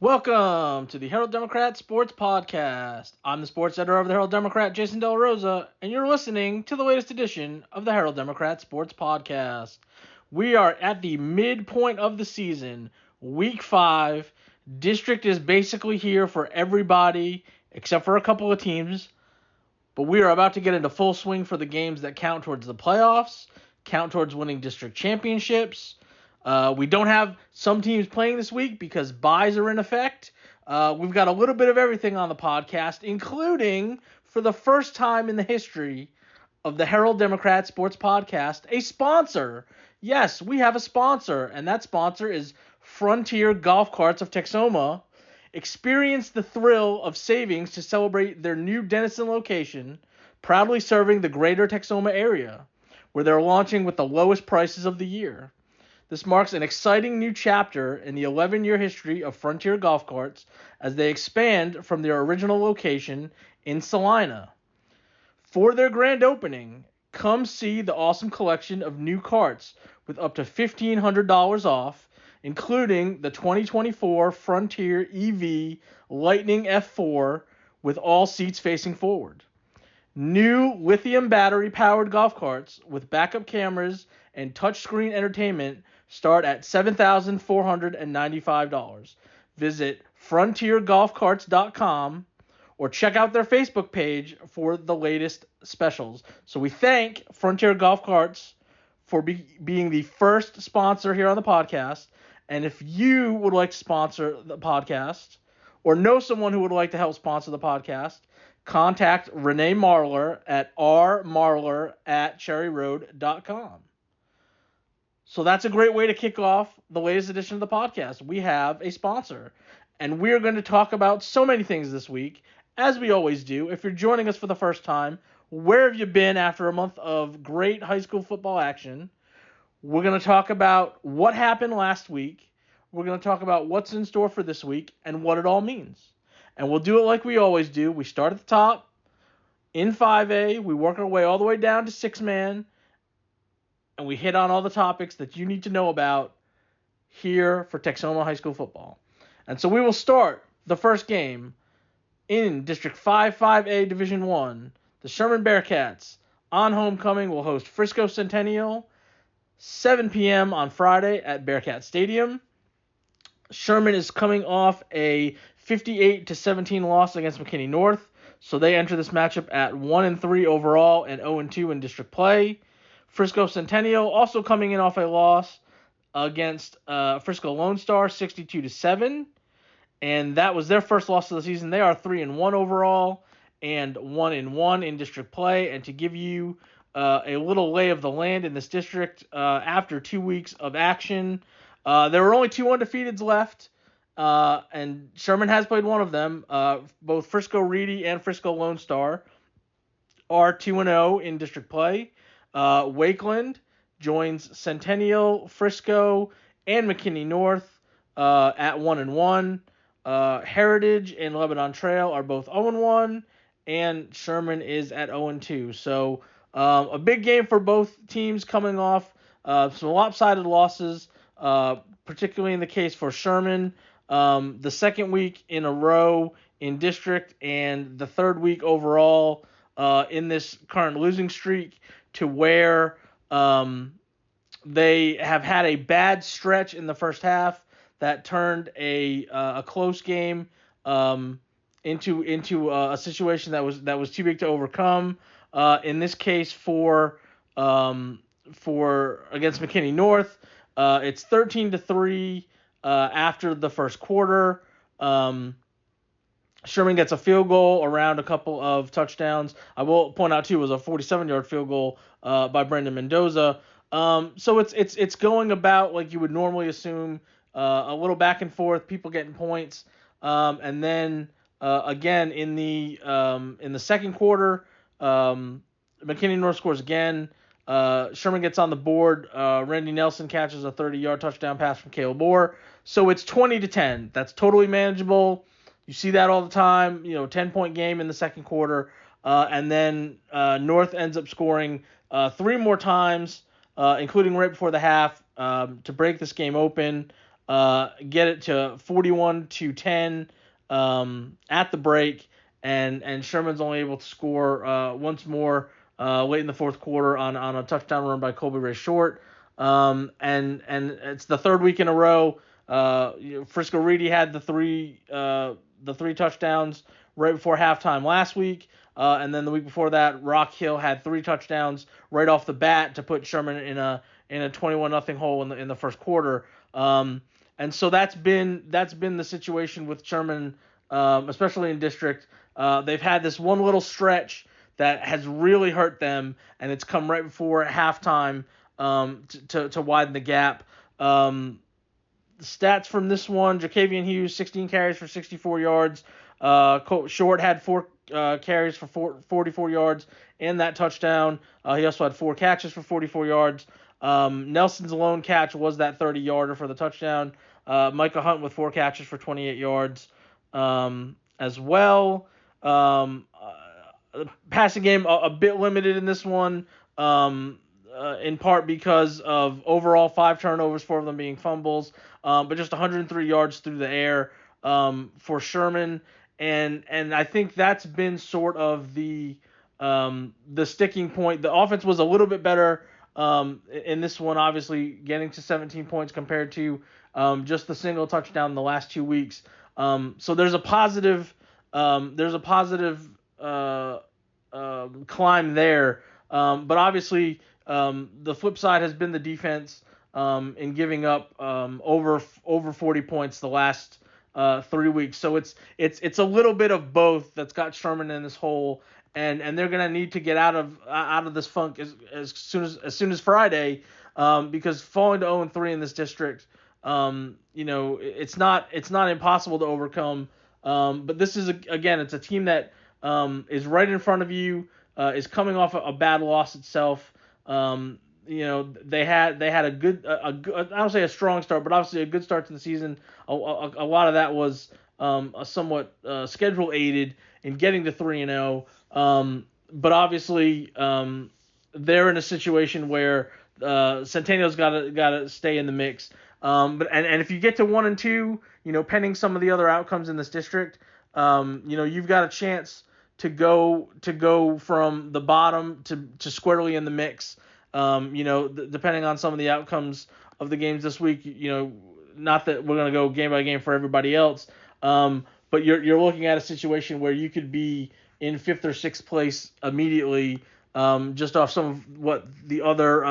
Welcome to the Herald Democrat Sports Podcast. I'm the sports editor of the Herald Democrat, Jason Del Rosa, and you're listening to the latest edition of the Herald Democrat Sports Podcast. We are at the midpoint of the season, week 5. District is basically here for everybody except for a couple of teams, but we are about to get into full swing for the games that count towards the playoffs, count towards winning district championships. We don't have some teams playing this week because buys are in effect. We've got a little bit of everything on the podcast, including, for the first time in the history of the Herald Democrat Sports Podcast, a sponsor. Yes, we have a sponsor, and that sponsor is Frontier Golf Carts of Texoma. Experience the thrill of savings to celebrate their new Denison location, proudly serving the greater Texoma area, where they're launching with the lowest prices of the year. This marks an exciting new chapter in the 11-year history of Frontier Golf Carts as they expand from their original location in Salina. For their grand opening, come see the awesome collection of new carts with up to $1,500 off, including the 2024 Frontier EV Lightning F4 with all seats facing forward. New lithium battery-powered golf carts with backup cameras and touchscreen entertainment start at $7,495. Visit frontiergolfcarts.com or check out their Facebook page for the latest specials. So we thank Frontier Golf Carts for being the first sponsor here on the podcast. And if you would like to sponsor the podcast or know someone who would like to help sponsor the podcast, contact Renee Marler at rmarler@cherryroad.com. So that's a great way to kick off the latest edition of the podcast. We have a sponsor, and we're going to talk about so many things this week, as we always do. If you're joining us for the first time, where have you been after a month of great high school football action? We're going to talk about what happened last week. We're going to talk about what's in store for this week and what it all means. And we'll do it like we always do. We start at the top in 5A. We work our way all the way down to 6-man. And we hit on all the topics that you need to know about here for Texoma High School football. And so we will start the first game in District 5A Division 1. The Sherman Bearcats on homecoming will host Frisco Centennial, 7 p.m. on Friday at Bearcat Stadium. Sherman is coming off a 58-17 loss against McKinney North, so they enter this matchup at 1-3 overall and 0-2 in district play. Frisco Centennial also coming in off a loss against Frisco Lone Star, 62-7, and that was their first loss of the season. They are 3-1 overall and 1-1 in district play. And to give you a little lay of the land in this district, after 2 weeks of action, there were only 2 undefeateds left, and Sherman has played one of them. Both Frisco Reedy and Frisco Lone Star are 2-0 in district play. Wakeland joins Centennial, Frisco, and McKinney North at 1-1. Heritage and Lebanon Trail are both 0-1, and Sherman is at 0-2. So a big game for both teams coming off some lopsided losses, particularly in the case for Sherman. The second week in a row in district and the third week overall in this current losing streak, to where they have had a bad stretch in the first half that turned a close game into a situation that was too big to overcome. In this case, for against McKinney North, it's 13-3 after the first quarter. Sherman gets a field goal around a couple of touchdowns. I will point out, too, it was a 47-yard field goal by Brendan Mendoza. So it's going about like you would normally assume, a little back and forth, people getting points. And then again in the second quarter, McKinney North scores again. Sherman gets on the board. Randy Nelson catches a 30-yard touchdown pass from Caleb Orr. So it's 20-10. That's totally manageable. You see that all the time, 10-point game in the second quarter. And then North ends up scoring 3 more times, including right before the half, to break this game open. get it to 41-10 at the break, and Sherman's only able to score once more late in the fourth quarter on a touchdown run by Colby Ray Short. And it's the third week in a row. Frisco Reedy had the three touchdowns right before halftime last week. And then the week before that, Rock Hill had 3 touchdowns right off the bat to put Sherman in a 21-0 hole in the first quarter. And so that's been the situation with Sherman, especially in district. They've had this one little stretch that has really hurt them, and it's come right before halftime to widen the gap. Stats from this one: Jacavian Hughes, 16 carries for 64 yards. Short had 4 carries for 44 yards and that touchdown. He also had 4 catches for 44 yards. Nelson's lone catch was that 30-yarder for the touchdown. Micah Hunt with 4 catches for 28 yards as well. Passing game a bit limited in this one, in part because of overall 5 turnovers, 4 of them being fumbles, but just 103 yards through the air for Sherman. And I think that's been sort of the sticking point. The offense was a little bit better in this one, obviously getting to 17 points compared to just the single touchdown in the last 2 weeks. So there's a positive climb there. But obviously the flip side has been the defense in giving up over 40 points the last 3 weeks. So it's a little bit of both that's got Sherman in this hole, and they're gonna need to get out of this funk as soon as Friday, because falling to 0-3 in this district, it's not impossible to overcome. But this is it's a team that is right in front of you, is coming off a bad loss itself. They had a good I don't say a strong start, but obviously a good start to the season. A lot of that was somewhat schedule aided in getting to 3-0. But obviously they're in a situation where Centennial's got to stay in the mix. But if you get to 1-2, pending some of the other outcomes in this district, you've got a chance to go from the bottom to squarely in the mix. Depending on some of the outcomes of the games this week, not that we're going to go game by game for everybody else, but you're looking at a situation where you could be in 5th or 6th place immediately, just off some of what the other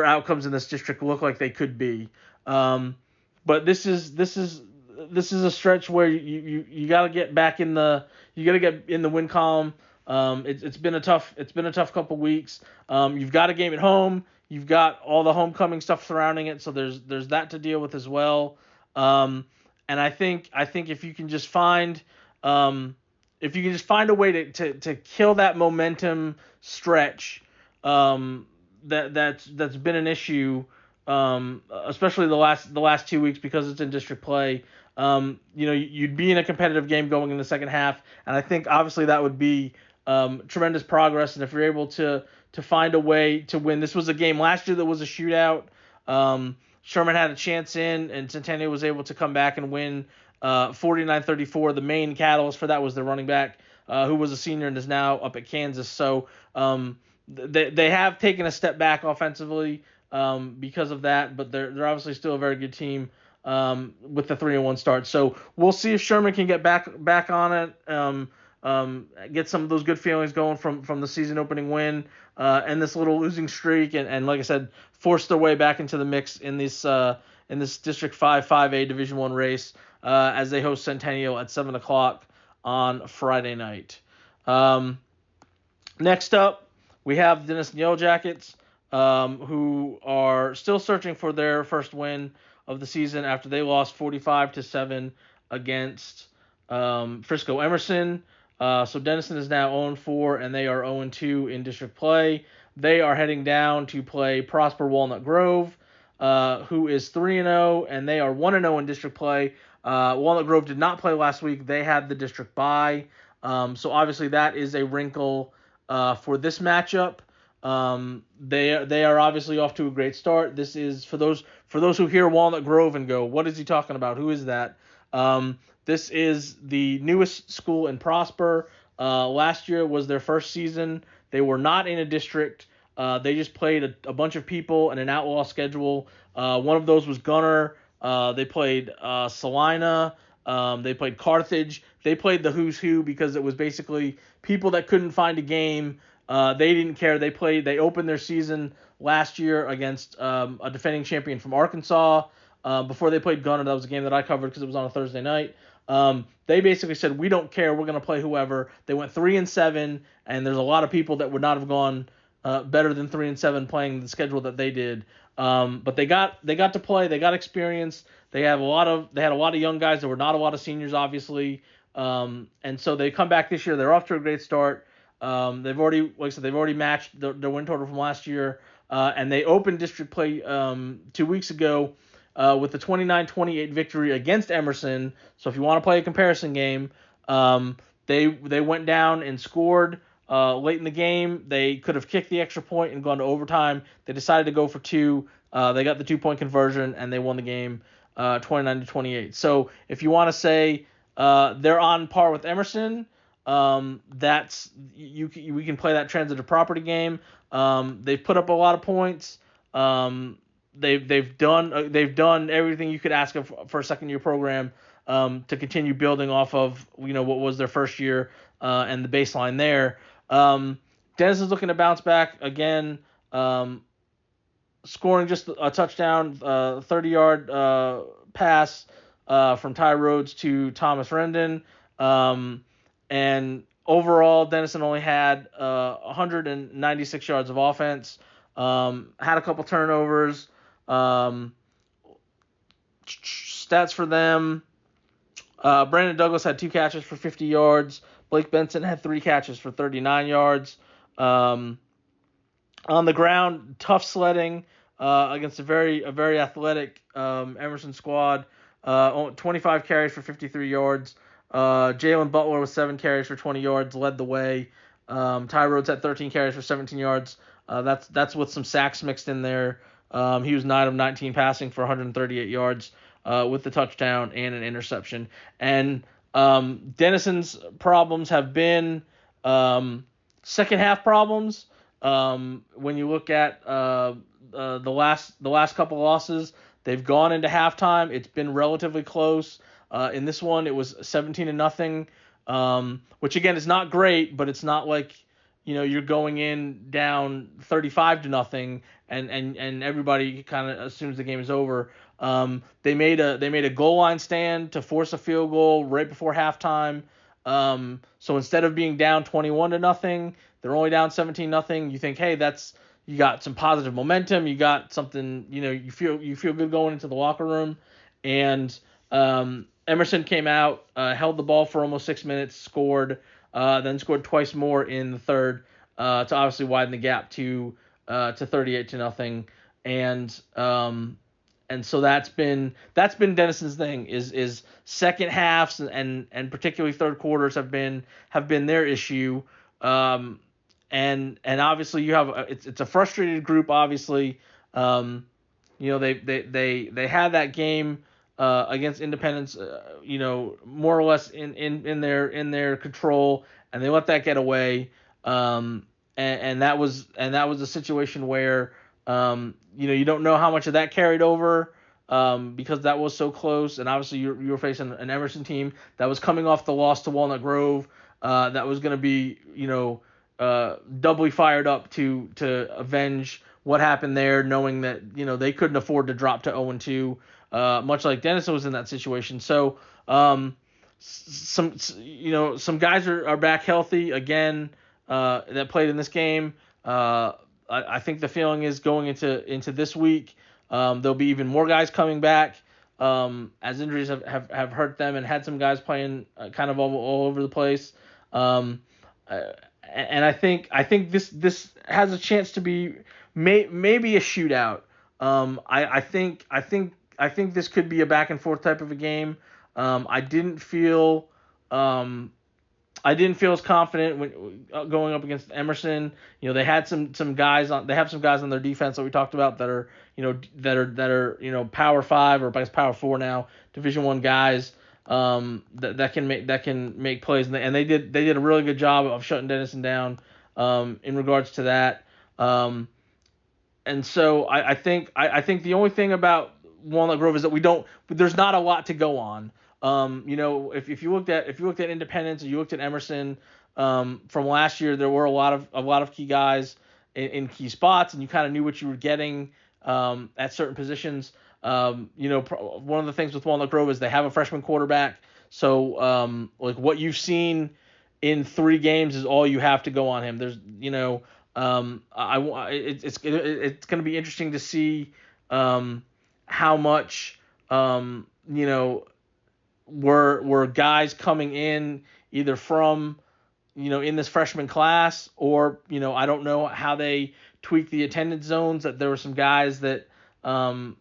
outcomes in this district look like they could be. But this is a stretch where you got to get back in the win column. It's been a tough couple weeks. You've got a game at home. You've got all the homecoming stuff surrounding it, so there's that to deal with as well. And I think if you can just find a way to kill that momentum stretch, that's been an issue, especially the last 2 weeks because it's in district play. You'd be in a competitive game going in the second half, and I think obviously that would be tremendous progress. And if you're able to find a way to win, this was a game last year that was a shootout. Sherman had a chance and Centennial was able to come back and win 49-34. The main catalyst for that was the running back, who was a senior and is now up at Kansas. So they have taken a step back offensively because of that, but they're obviously still a very good team with the 3-1 start. So we'll see if Sherman can get back on it, get some of those good feelings going from the season opening win, and this little losing streak, and like I said, force their way back into the mix in this District 5-5A Division I race as they host Centennial at 7:00 on Friday night. Next up, we have the Denison Yellow Jackets, who are still searching for their first win of the season after they lost 45-7 against Frisco Emerson. So Denison is now 0-4, and they are 0-2 in district play. They are heading down to play Prosper Walnut Grove, who is 3-0, and they are 1-0 in district play. Walnut Grove did not play last week. They had the district bye. So obviously that is a wrinkle for this matchup. They are obviously off to a great start. This is for those For those who hear Walnut Grove and go, what is he talking about? Who is that? This is the newest school in Prosper. Last year was their first season. They were not in a district. They just played a bunch of people in an outlaw schedule. One of those was Gunner. They played Salina. They played Carthage. They played the who's who because it was basically people that couldn't find a game. They didn't care. They opened their season last year against a defending champion from Arkansas. Before they played Gunner, that was a game that I covered because it was on a Thursday night. They basically said, we don't care. We're going to play whoever. They went 3-7, and there's a lot of people that would not have gone better than 3-7 playing the schedule that they did. But they got to play. They got experience. They had a lot of young guys. There were not a lot of seniors, obviously. And so they come back this year. They're off to a great start. They've already matched their win total from last year. And they opened district play 2 weeks ago with the 29-28 victory against Emerson. So if you want to play a comparison game, they went down and scored late in the game. They could have kicked the extra point and gone to overtime. They decided to go for 2. They got the 2-point conversion and they won the game 29-28. So if you want to say they're on par with Emerson, we can play that transitive property game. They've put up a lot of points. They've done everything you could ask of for a second year program to continue building off of what was their first year and the baseline there. Dennis is looking to bounce back again, scoring just a touchdown, 30-yard pass from Ty Rhodes to Thomas Rendon. And overall, Denison only had 196 yards of offense, had a couple turnovers. Stats for them, Brandon Douglas had 2 catches for 50 yards. Blake Benson had 3 catches for 39 yards. On the ground, tough sledding against a very athletic Emerson squad. 25 carries for 53 yards. Jalen Butler with 7 carries for 20 yards led the way. Ty Rhodes had 13 carries for 17 yards. That's with some sacks mixed in there. He was 9 of 19 passing for 138 yards with the touchdown and an interception. And Denison's problems have been second half problems. When you look at the last couple losses, they've gone into halftime. It's been relatively close. In this one, it was 17-0, which again is not great, but it's not like you're going in down 35-0 and everybody kind of assumes the game is over. They made a goal line stand to force a field goal right before halftime. So instead of being down 21-0, they're only down 17-0. You think, hey, you got some positive momentum. You got something, you feel good going into the locker room. And Emerson came out, held the ball for almost 6 minutes, scored, then scored twice more in the third to obviously widen the gap to 38-0. And so that's been Denison's thing is second halves and particularly third quarters have been their issue. And obviously you have it's a frustrated group. Obviously, they had that game against Independence, more or less in their control, and they let that get away. And that was a situation where you don't know how much of that carried over because that was so close, and obviously you were facing an Emerson team that was coming off the loss to Walnut Grove, that was going to be doubly fired up to avenge what happened there, knowing that they couldn't afford to drop to 0-2, much like Denison was in that situation. So some guys are back healthy again that played in this game. I think the feeling is going into this week, there'll be even more guys coming back as injuries have hurt them and had some guys playing kind of all over the place. And I think this has a chance to be maybe a shootout. I think this could be a back and forth type of a game. I didn't feel I didn't feel as confident when going up against Emerson. They had some guys on. They have some guys on their defense that we talked about that are Power 5 or I guess Power 4 now, Division 1 guys that can make plays, and they did a really good job of shutting Denison down in regards to that. And so I think the only thing about Walnut Grove is that there's not a lot to go on. If you looked at Independence or you looked at Emerson from last year, there were a lot of key guys in key spots, and you kind of knew what you were getting at certain positions. One of the things with Walnut Grove is they have a freshman quarterback, so like what you've seen in 3 games is all you have to go on him. There's it's going to be interesting to see how much were guys coming in either from in this freshman class, or I don't know how they tweak the attendance zones. That there were some guys that were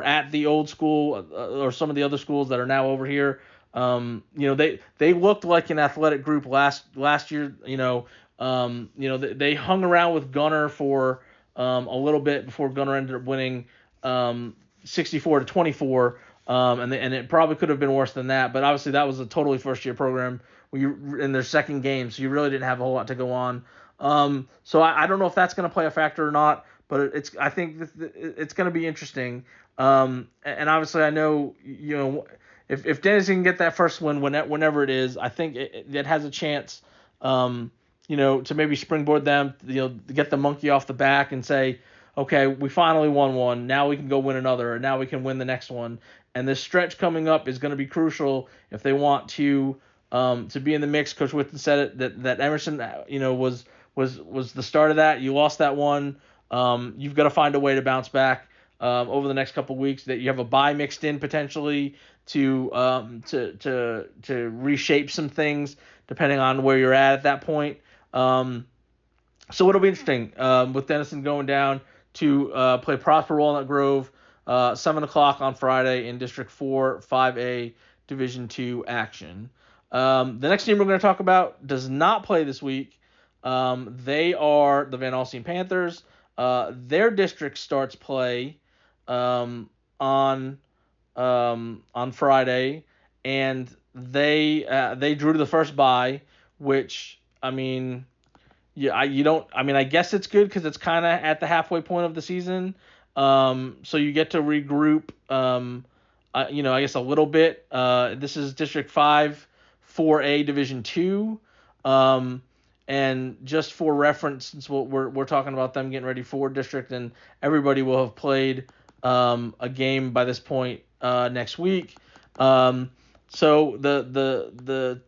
at the old school or some of the other schools that are now over here. They looked like an athletic group last year. They hung around with Gunner for a little bit before Gunner ended up winning 64-24. And it probably could have been worse than that, but obviously that was a totally first year program in their second game, so you really didn't have a whole lot to go on. So I don't know if that's going to play a factor or not, but I think it's going to be interesting. And obviously I know if Denison can get that first win whenever it is, I think it has a chance to maybe springboard them, to get the monkey off the back and say, okay, we finally won one. Now we can go win another, or now we can win the next one. And this stretch coming up is going to be crucial if they want to be in the mix. Coach Whitten said it that Emerson, was the start of that. You lost that one. You've got to find a way to bounce back over the next couple of weeks. That you have a bye mixed in potentially to reshape some things depending on where you're at that point. So it'll be interesting with Denison going down to play Prosper Walnut Grove 7 o'clock on Friday in District 4 5A Division 2 action. The next team we're going to talk about does not play this week. They are the Van Alstyne Panthers. Their district starts play on Friday, and they drew to the first bye, which I guess it's good because it's kind of at the halfway point of the season. So you get to regroup, I guess a little bit. This is District 5, 4A Division 2. And just for reference, since we're talking about them getting ready for district, and everybody will have played a game by this point next week. So the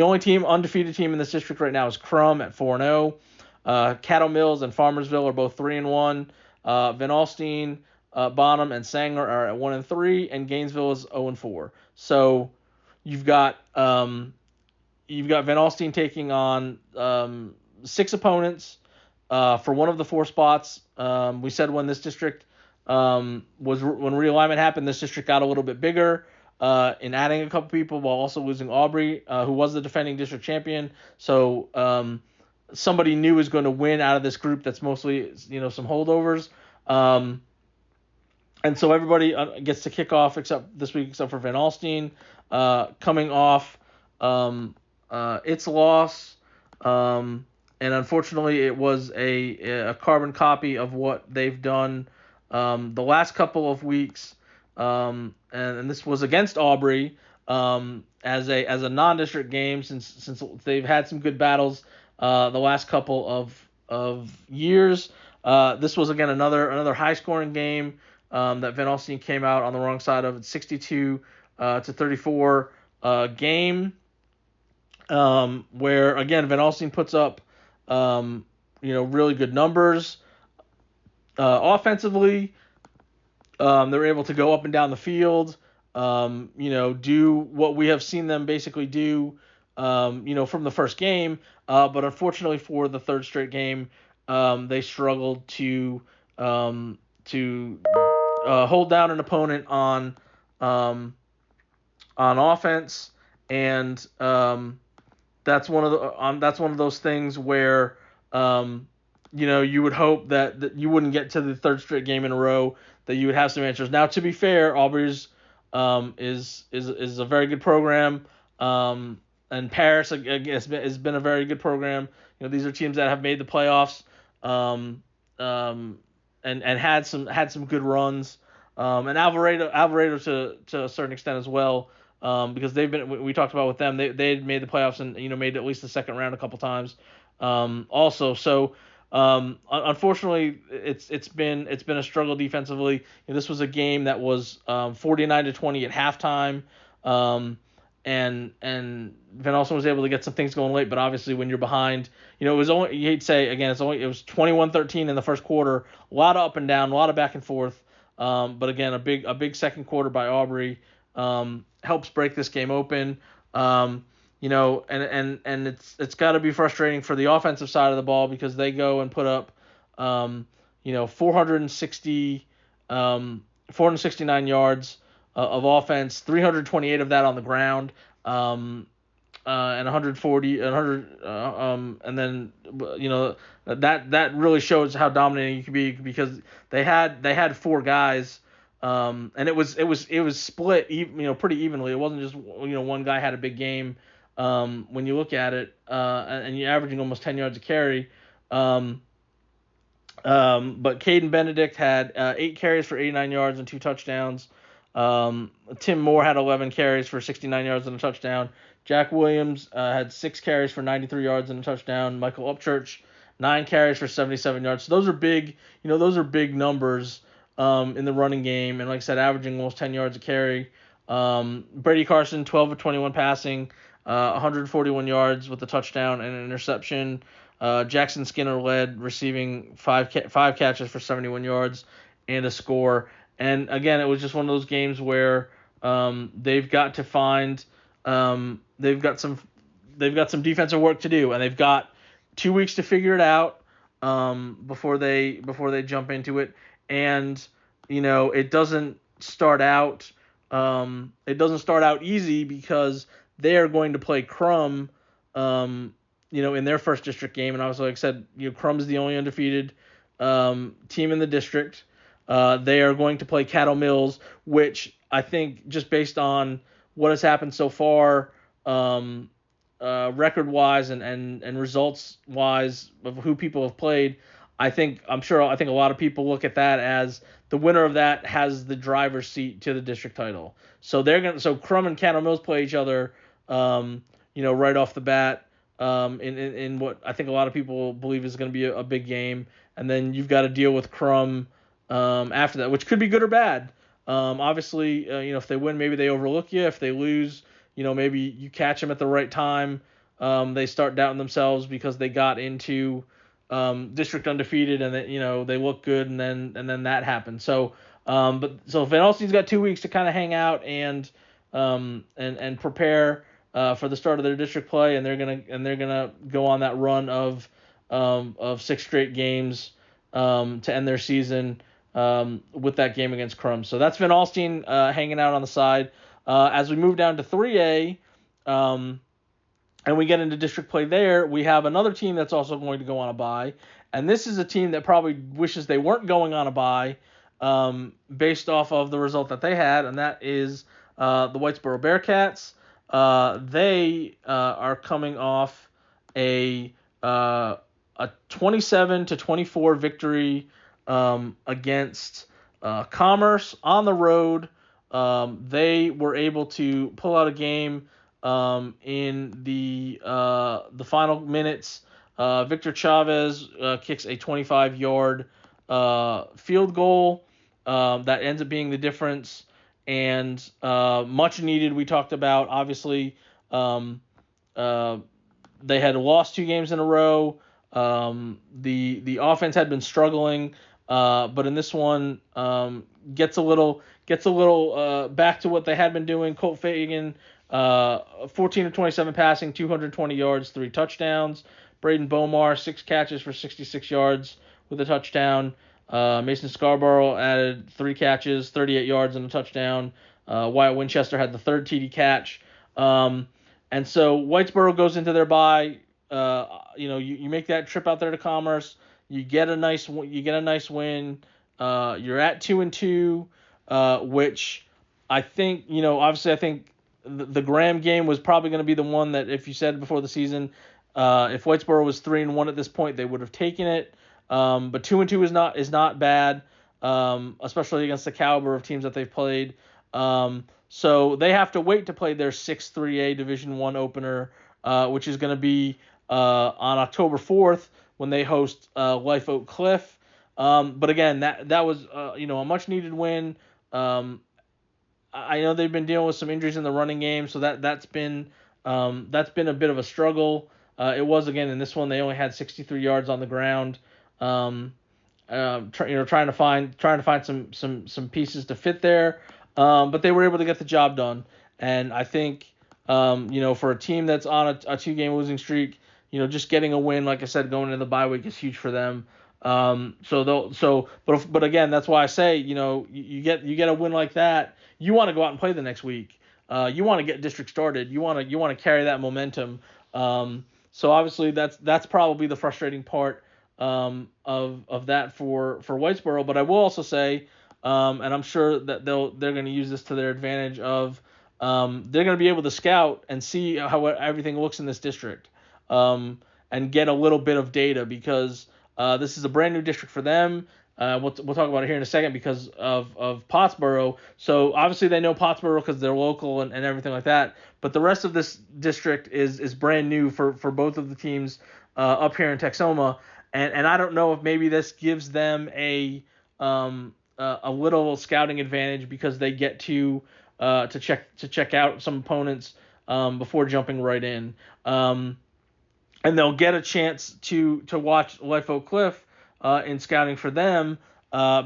only undefeated team in this district right now is Crum at 4-0. Cattle Mills and Farmersville are both 3-1. Van Alstyne, Bonham, and Sanger are at 1-3, and Gainesville is 0-4. So you've got Van Alstyne taking on 6 opponents for one of the 4 spots. We said when this district when realignment happened, this district got a little bit bigger in adding a couple people while also losing Aubrey, who was the defending district champion. So somebody new is going to win out of this group that's mostly some holdovers. And so everybody gets to kick off this week except for Van Alstyne, coming off its loss. And unfortunately, it was a carbon copy of what they've done the last couple of weeks. And this was against Aubrey as a non-district game since they've had some good battles the last couple of years. This was again another high-scoring game that Van Alstyne came out on the wrong side of. 62-34 game where again Van Alstyne puts up really good numbers offensively. They're able to go up and down the field, do what we have seen them basically do, from the first game. But unfortunately for the third straight game, they struggled to hold down an opponent on offense, and that's one of those things where you would hope that you wouldn't get to the third straight game in a row, that you would have some answers. Now, to be fair, Aubrey's is a very good program, and Paris, I guess, has been a very good program. These are teams that have made the playoffs, and had some good runs, and Alvarado to a certain extent as well. Because we talked about with them, they had made the playoffs and made at least the second round a couple times, also. So unfortunately, it's been a struggle defensively. This was a game that was 49-20 at halftime, and Van Alsten was able to get some things going late, but obviously when you're behind, it was only, you hate to say again, it was 21-13 in the first quarter, a lot of up and down, a lot of back and forth, but again, a big second quarter by Aubrey helps break this game open. And it's got to be frustrating for the offensive side of the ball, because they go and put up 469 yards of offense, 328 of that on the ground, and 140, and then that really shows how dominating you can be, because they had four guys, and it was split pretty evenly. It wasn't just one guy had a big game, when you look at it, and you're averaging almost 10 yards a carry. But Caden Benedict had 8 carries for 89 yards and 2 touchdowns. Tim Moore had 11 carries for 69 yards and a touchdown. Jack Williams had 6 carries for 93 yards and a touchdown. Michael Upchurch, 9 carries for 77 yards. So those are big, big numbers in the running game. And like I said, averaging almost 10 yards a carry. Brady Carson, 12 of 21 passing, 141 yards with a touchdown and an interception. Jackson Skinner led, receiving five catches for 71 yards and a score. And again, it was just one of those games where they've got to find they've got some defensive work to do, and they've got 2 weeks to figure it out before they jump into it. And it doesn't start out easy, because they are going to play Crum in their first district game. And obviously, like I said, Crum is the only undefeated team in the district. They are going to play Cattle Mills, which I think, just based on what has happened so far, record-wise and results-wise of who people have played, I think a lot of people look at that as the winner of that has the driver's seat to the district title. So Crum and Cattle Mills play each other, right off the bat, in what I think a lot of people believe is going to be a big game, and then you've got to deal with Crum after that, which could be good or bad. Obviously, if they win, maybe they overlook you. If they lose, maybe you catch them at the right time. They start doubting themselves because they got into district undefeated, and they look good, and then that happened. So Van Alsten's got 2 weeks to kind of hang out and prepare for the start of their district play, and they're gonna go on that run of 6 straight games to end their season with that game against Crum. So that's Van Alsten hanging out on the side. As we move down to 3A, and we get into district play there, we have another team that's also going to go on a bye. And this is a team that probably wishes they weren't going on a bye, based off of the result that they had, and that is the Whitesboro Bearcats. They are coming off a 27-24 victory against Commerce on the road. They were able to pull out a game in the final minutes. Victor Chavez kicks a 25-yard field goal that ends up being the difference, and much needed. We talked about, obviously, they had lost 2 games in a row. The offense had been struggling, but in this one gets a little back to what they had been doing. Colt Fagan, 14 of 27 passing, 220 yards, 3 touchdowns. Braden Bomar, 6 catches for 66 yards with a touchdown. Mason Scarborough added 3 catches, 38 yards and a touchdown. Wyatt Winchester had the third TD catch. And so Whitesboro goes into their bye. You make that trip out there to Commerce. You get a nice win. You're at 2-2, which I think, obviously I think the Graham game was probably going to be the one that, if you said before the season, if Whitesboro was 3-1 at this point, they would have taken it. But 2-2 is not bad, especially against the caliber of teams that they've played. So they have to wait to play their 6-3A Division I opener, which is going to be on October 4th when they host Life Oak Cliff. But again, that was a much needed win. I know they've been dealing with some injuries in the running game, so that's been a bit of a struggle. It was, again, in this one they only had 63 yards on the ground. Trying to find some pieces to fit there, but they were able to get the job done. And I think for a team that's on a 2-game losing streak, just getting a win, like I said, going into the bye week is huge for them. But again, that's why I say, you get a win like that, you want to go out and play the next week. You want to get district started. You want to carry that momentum. So obviously that's probably the frustrating part of that for Whitesboro. But I will also say, and I'm sure that they're going to use this to their advantage of, they're going to be able to scout and see how everything looks in this district, and get a little bit of data, because this is a brand new district for them. We'll talk about it here in a second because of Pottsboro. So obviously they know Pottsboro because they're local and everything like that. But the rest of this district is brand new for both of the teams up here in Texoma. And I don't know if maybe this gives them a little scouting advantage, because they get to check out some opponents before jumping right in. And they'll get a chance to watch Life Oak Cliff in scouting for them,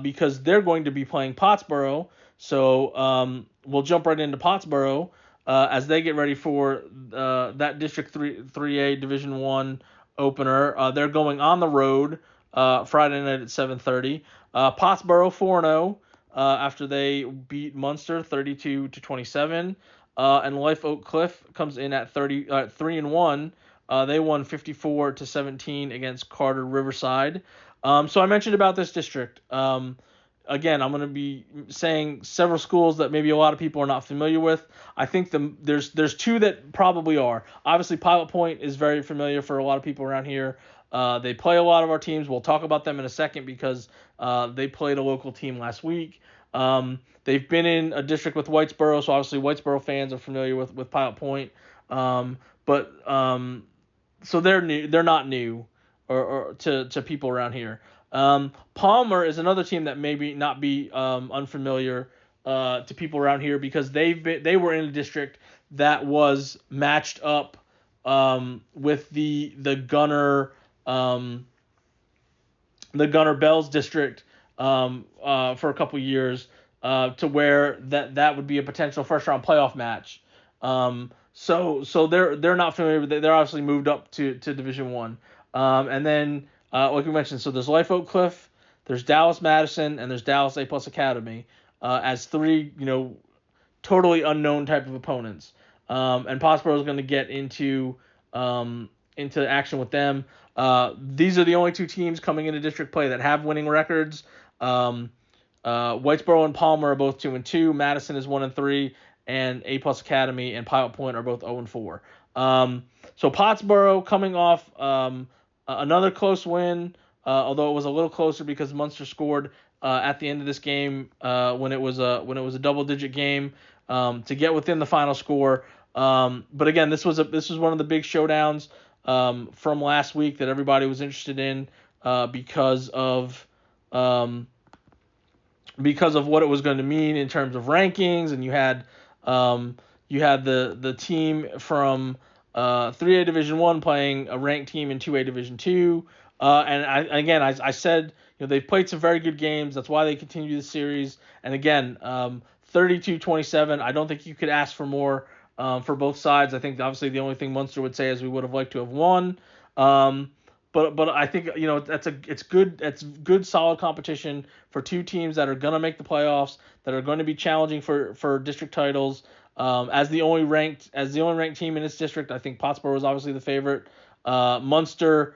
because they're going to be playing Pottsboro. So we'll jump right into Pottsboro as they get ready for that District 3A Division I opener. They're going on the road Friday night at 7:30. Pottsboro 4-0 after they beat Munster 32-27. And Life Oak Cliff comes in at 3-1. They won 54-17 against Carter Riverside. So I mentioned about this district. Again, I'm going to be saying several schools that maybe a lot of people are not familiar with. I think there's two that probably are. Obviously, Pilot Point is very familiar for a lot of people around here. They play a lot of our teams. We'll talk about them in a second because they played a local team last week. They've been in a district with Whitesboro, so obviously Whitesboro fans are familiar with Pilot Point. So they're new. They're not new or to people around here. Palmer is another team that maybe not be unfamiliar to people around here, because they were in a district that was matched up with the Gunner Bells district for a couple years, to where that would be a potential first round playoff match. So they're not familiar. They're obviously moved up to Division I. And then like we mentioned, so there's Life Oak Cliff, there's Dallas Madison, and there's Dallas A+ Academy as three totally unknown type of opponents. And Pottsboro is going to get into action with them. These are the only two teams coming into district play that have winning records. Whitesboro and Palmer are both 2-2. Madison is 1-3. And A+ Academy and Pilot Point are both 0-4. So Pottsboro coming off another close win, although it was a little closer because Munster scored at the end of this game when it was a double-digit game to get within the final score. But again, this was one of the big showdowns from last week that everybody was interested in because of what it was going to mean in terms of rankings, and you had the team from 3A Division I playing a ranked team in 2A Division II. And I said, they've played some very good games. That's why they continue the series. And again, 32-27, I don't think you could ask for more for both sides. I think obviously the only thing Munster would say is we would have liked to have won. but I think it's good solid competition for two teams that are gonna make the playoffs, that are going to be challenging for district titles. As the only ranked team in its district, I think Pottsboro is obviously the favorite. Munster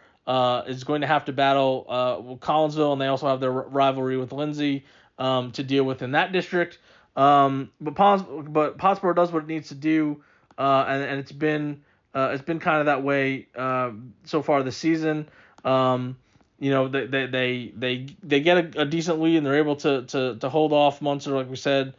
is going to have to battle Collinsville, and they also have their rivalry with Lindsay to deal with in that district. But Pottsboro does what it needs to do, and it's been kind of that way so far this season. They get a decent lead, and they're able to hold off Munster, like we said.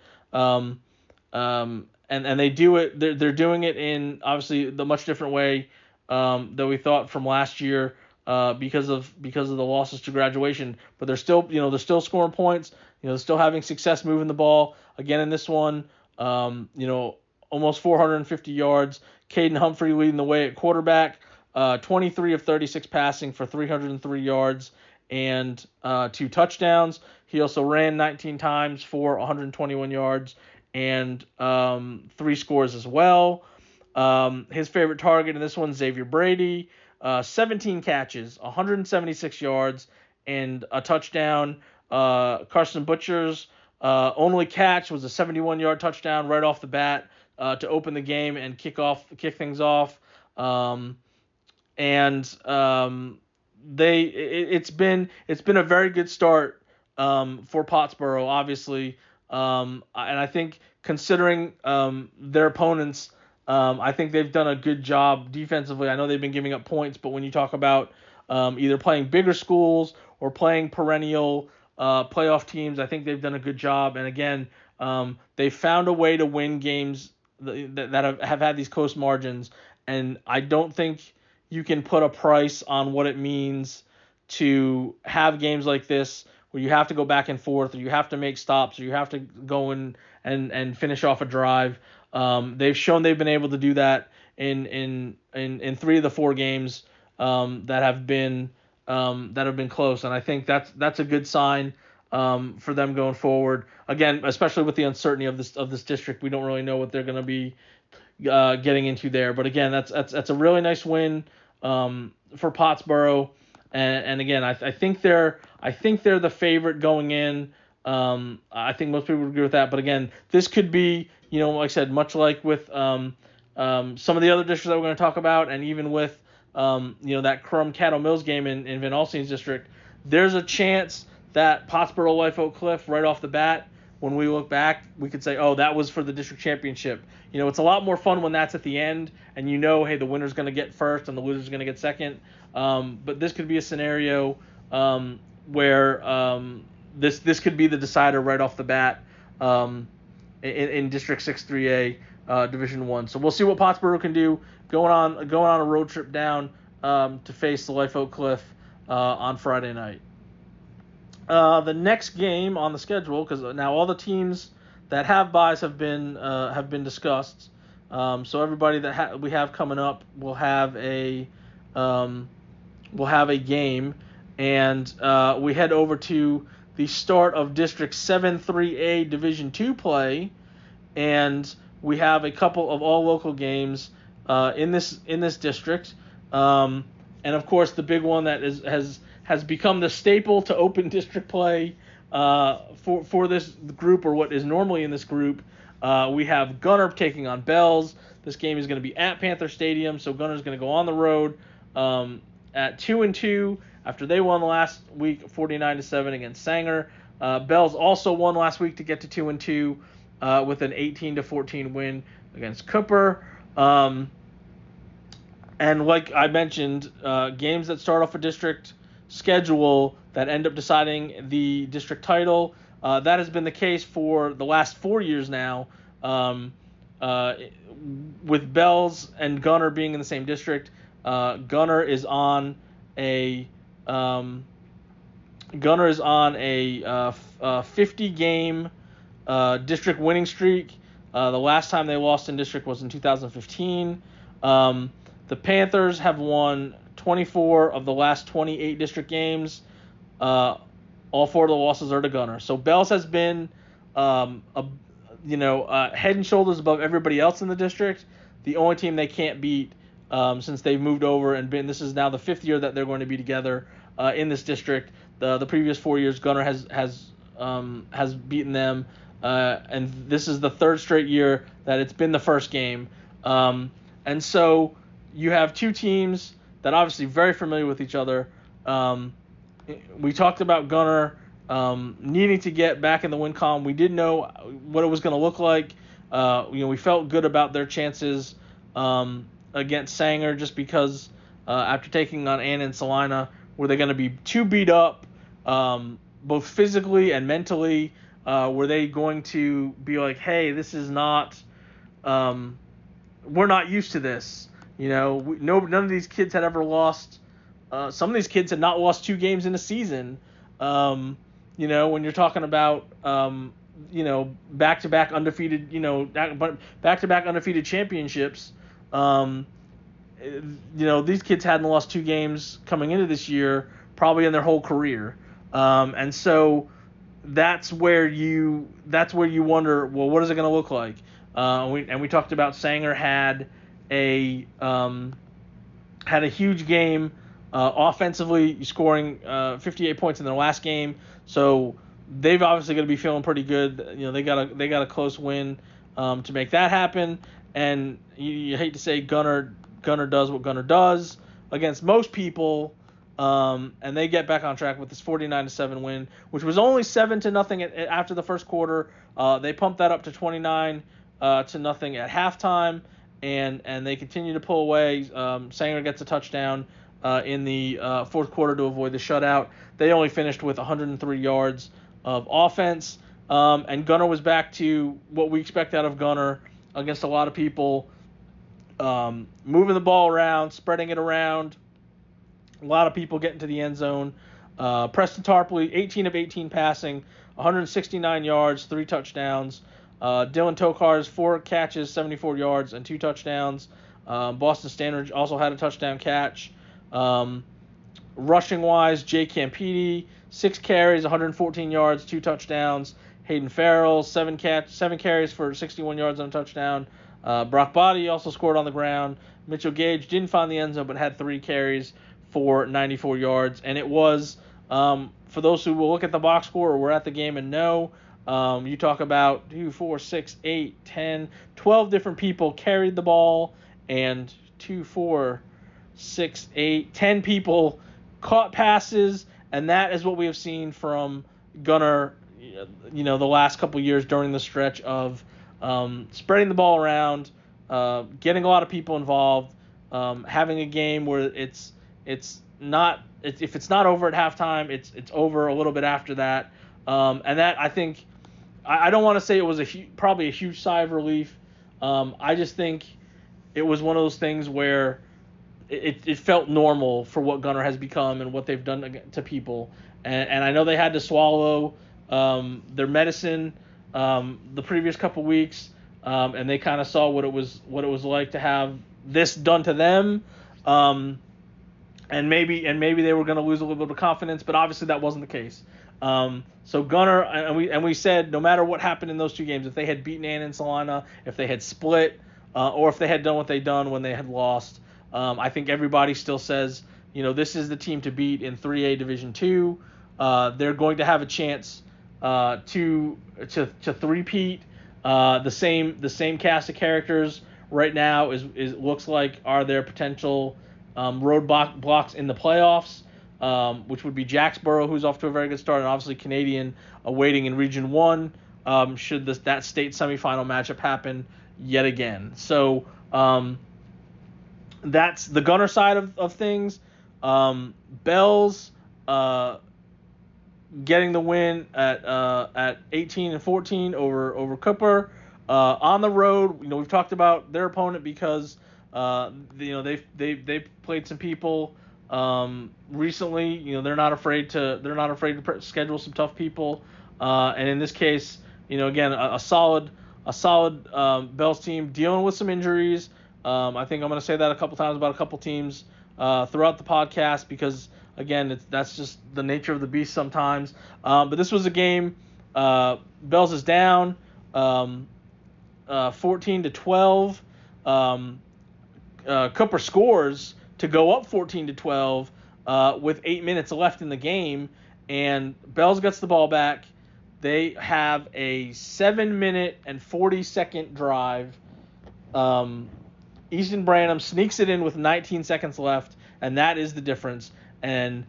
And they do it. They're doing it in obviously the much different way that we thought from last year because of the losses to graduation. But they're still scoring points. They're still having success moving the ball. Again in this one, almost 450 yards. Caden Humphrey leading the way at quarterback. 23 of 36 passing for 303 yards and 2 touchdowns. He also ran 19 times for 121 yards and 3 scores as well. His favorite target in this one, Xavier Brady, 17 catches, 176 yards, and a touchdown. Carson Butcher's only catch was a 71-yard touchdown right off the bat to open the game and kick things off. It's been a very good start for Pottsboro, obviously. And I think considering their opponents, I think they've done a good job defensively. I know they've been giving up points, but when you talk about either playing bigger schools or playing perennial playoff teams, I think they've done a good job. And again, they've found a way to win games that have had these close margins. And I don't think you can put a price on what it means to have games like this where you have to go back and forth, or you have to make stops, or you have to go in and finish off a drive. They've shown they've been able to do that in 3 of the 4 games that have been close, and I think that's a good sign for them going forward. Again, especially with the uncertainty of this district, we don't really know what they're going to be getting into there. But again, that's a really nice win for Pottsboro. And again, I think they're the favorite going in. I think most people would agree with that. But again, this could be, like I said, much like with some of the other districts that we're going to talk about, and even with that Crum Cattle Mills game in Van Alstyne's district, there's a chance that Pottsboro Life Oak Cliff right off the bat, when we look back, we could say, oh, that was for the district championship. It's a lot more fun when that's at the end, and hey, the winner's going to get first and the loser's going to get second. But this could be a scenario where this could be the decider right off the bat in District 6-3A Division 1. So we'll see what Pottsboro can do going on a road trip down to face the Life Oak Cliff on Friday night. The next game on the schedule, because now all the teams that have byes have been discussed. So everybody that we have coming up will have a game, and we head over to the start of District 7-3A Division 2 play, and we have a couple of all local games in this district, and of course the big one that has become the staple to open district play for this group, or what is normally in this group. We have Gunner taking on Bells. This game is going to be at Panther Stadium, so Gunner's going to go on the road at 2-2 after they won last week 49-7 against Sanger. Bells also won last week to get to 2-2 with an 18-14 win against Cooper. And like I mentioned, games that start off a district schedule that end up deciding the district title. That has been the case for the last 4 years now, with Bells and Gunner being in the same district. Gunner is on a 50-game district winning streak. The last time they lost in district was in 2015. The Panthers have won 24 of the last 28 district games. All 4 of the losses are to Gunner. So Bells has been head and shoulders above everybody else in the district. The only team they can't beat since they've moved over and been. This is now the 5th year that they're going to be together in this district. The previous 4 years, Gunner has beaten them, and this is the 3rd straight year that it's been the first game. And so you have two teams that obviously very familiar with each other. We talked about Gunner needing to get back in the win column. We didn't know what it was going to look like. We felt good about their chances against Sanger just because after taking on Ann and Salina, were they going to be too beat up, both physically and mentally? Were they going to be like, hey, this is not, we're not used to this. None of these kids had ever lost. Some of these kids had not lost 2 games in a season. When you're talking about, back-to-back undefeated, back-to-back undefeated championships. These kids hadn't lost 2 games coming into this year, probably in their whole career. And so that's where you wonder, well, what is it going to look like? We talked about Sanger had a huge game offensively, scoring 58 points in their last game. So they've obviously going to be feeling pretty good. They got a close win to make that happen. And you hate to say Gunner does what Gunner does against most people, and they get back on track with this 49-7 win, which was only 7-0 after the first quarter. They pumped that up to 29-0 at halftime, and they continue to pull away. Sanger gets a touchdown in the fourth quarter to avoid the shutout. They only finished with 103 yards of offense, and Gunner was back to what we expect out of Gunner against a lot of people, moving the ball around, spreading it around. A lot of people getting to the end zone. Preston Tarpley, 18 of 18 passing, 169 yards, 3 touchdowns. Dylan Tokar's 4 catches, 74 yards, and 2 touchdowns. Boston Standard also had a touchdown catch. Rushing-wise, Jay Campiti, 6 carries, 114 yards, 2 touchdowns. Hayden Farrell, 7 carries for 61 yards and a touchdown. Brock Body also scored on the ground. Mitchell Gage didn't find the end zone but had 3 carries for 94 yards. And it was, for those who will look at the box score or were at the game and know, you talk about 2, 4, 6, 8, 10, 12 different people carried the ball, and 2, 4, 6, 8, 10 people caught passes, and that is what we have seen from Gunner, the last couple years during the stretch of spreading the ball around, getting a lot of people involved, having a game where if it's not over at halftime, it's over a little bit after that, and that, I think, I don't want to say it was probably a huge sigh of relief. I just think it was one of those things where it felt normal for what Gunner has become and what they've done to people. And I know they had to swallow their medicine the previous couple weeks, and they kind of saw what it was like to have this done to them. And maybe they were going to lose a little bit of confidence, but obviously that wasn't the case. So Gunner, and we said no matter what happened in those 2 games, if they had beaten Ann and Salina, if they had split, or if they had done what they'd done when they had lost, I think everybody still says, this is the team to beat in 3A Division II. They're going to have a chance to three-peat. The same cast of characters right now looks like are their potential roadblocks in the playoffs, which would be Jacksboro, who's off to a very good start, and obviously Canadian awaiting in Region 1 should that state semifinal matchup happen yet again. So that's the Gunner side of things. Bells getting the win at 18-14 over Cooper on the road. We've talked about their opponent because they've played some people recently. They're not afraid to schedule some tough people. And in this case, again, a solid Bells team dealing with some injuries. I think I'm going to say that a couple times about a couple teams throughout the podcast because, again, that's just the nature of the beast sometimes. But this was a game. Bells is down 14-12. Cooper scores to go up 14-12 with 8 minutes left in the game, and Bells gets the ball back. They have a 7-minute and 40-second drive. Easton Branham sneaks it in with 19 seconds left, and that is the difference. And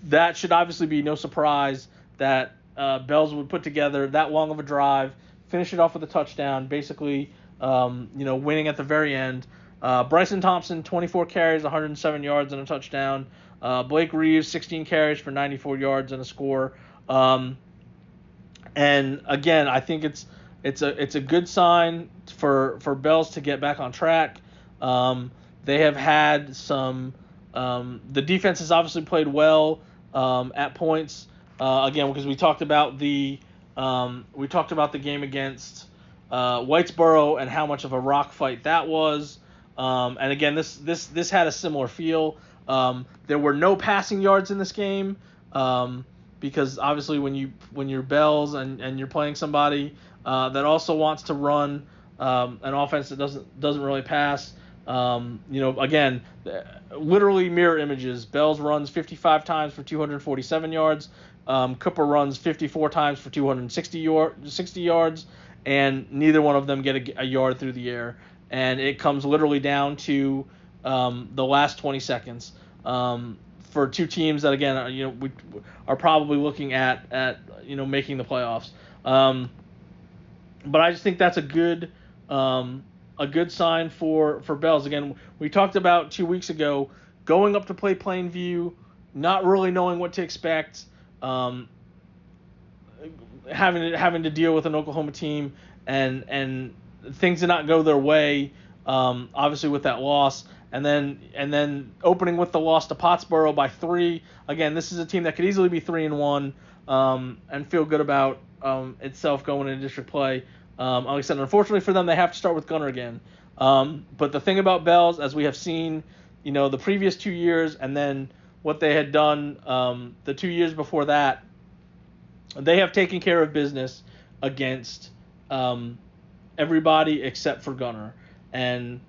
that should obviously be no surprise that Bells would put together that long of a drive, finish it off with a touchdown, basically winning at the very end. Bryson Thompson, 24 carries, 107 yards, and a touchdown. Blake Reeves, 16 carries for 94 yards and a score. And again, I think it's a good sign for Bells to get back on track. They have had some. The defense has obviously played well at points. Again, because we talked about the game against Whitesboro and how much of a rock fight that was. And again, this had a similar feel. There were no passing yards in this game because obviously when you're Bells and you're playing somebody that also wants to run an offense that doesn't really pass. Again, literally mirror images. Bells runs 55 times for 247 yards. Cooper runs 54 times for 260 yards, and neither one of them get a yard through the air. And it comes literally down to the last 20 seconds for two teams that, again, we are probably looking at making the playoffs. But I just think that's a good sign for Bells. Again, we talked about 2 weeks ago going up to play Plainview, not really knowing what to expect, having to deal with an Oklahoma team, and things did not go their way. Obviously with that loss, and then opening with the loss to Pottsboro by 3. Again, this is a team that could easily be 3-1 and feel good about itself going into district play. Like I said, unfortunately for them, they have to start with Gunner again. But the thing about Bells, as we have seen, the previous 2 years and then what they had done the 2 years before that, they have taken care of business against everybody except for Gunner. And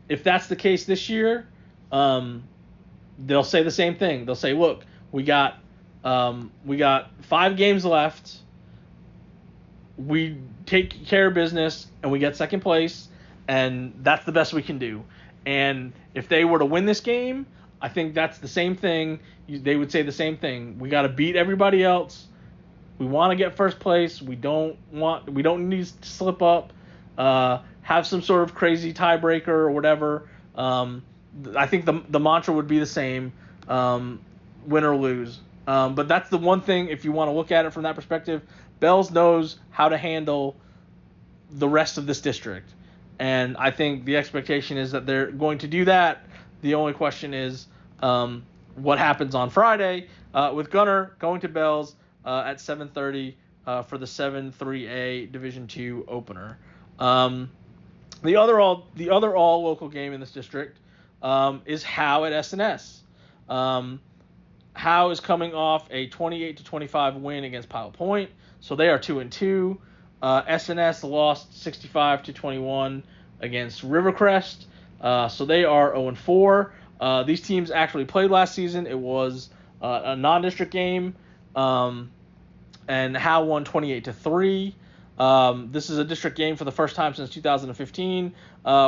if that's the case this year, they'll say the same thing. They'll say, look, we got 5 games left. We take care of business and we get second place, and that's the best we can do. And if they were to win this game, I think that's the same thing. They would say the same thing. We got to beat everybody else. We want to get first place. We don't need to slip up, have some sort of crazy tiebreaker or whatever. I think the mantra would be the same, win or lose. But that's the one thing, if you want to look at it from that perspective, Bells knows how to handle the rest of this district. And I think the expectation is that they're going to do that. The only question is what happens on Friday with Gunner going to Bells at 7:30 for the 7-3A Division II opener. The other all local game in this district is Howe at S&S. Howe is coming off a 28-25 win against Pilot Point, so they are 2-2. S&S lost 65-21 against Rivercrest, so they are 0-4. These teams actually played last season. It was a non-district game, and Howe won 28-3. This is a district game for the first time since 2015.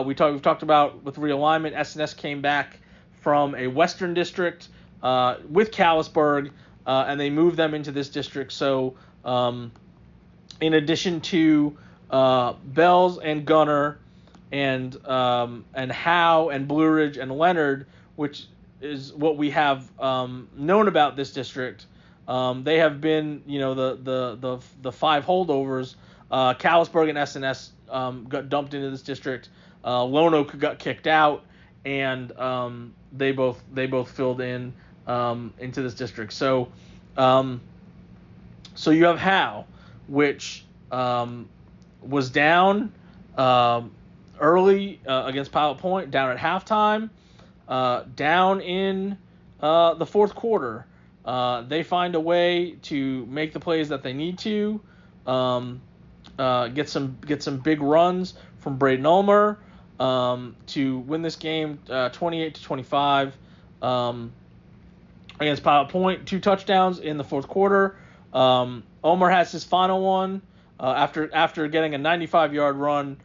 We've talked about with realignment, S&S came back from a Western district with Callisburg, and they moved them into this district. So in addition to Bells and Gunner and Howe and Blue Ridge and Leonard, which is what we have known about this district, they have been the 5 holdovers. Callisburg and S&S got dumped into this district. Lone Oak got kicked out, and they both filled in into this district. So you have Howe, which was down early against Pilot Point, down at halftime, down in the fourth quarter. They find a way to make the plays that they need to. Get some big runs from Braden Ulmer. to win this game 28-25 against Pilot Point. 2 touchdowns in the fourth quarter. Omer has his final one after getting a 95-yard run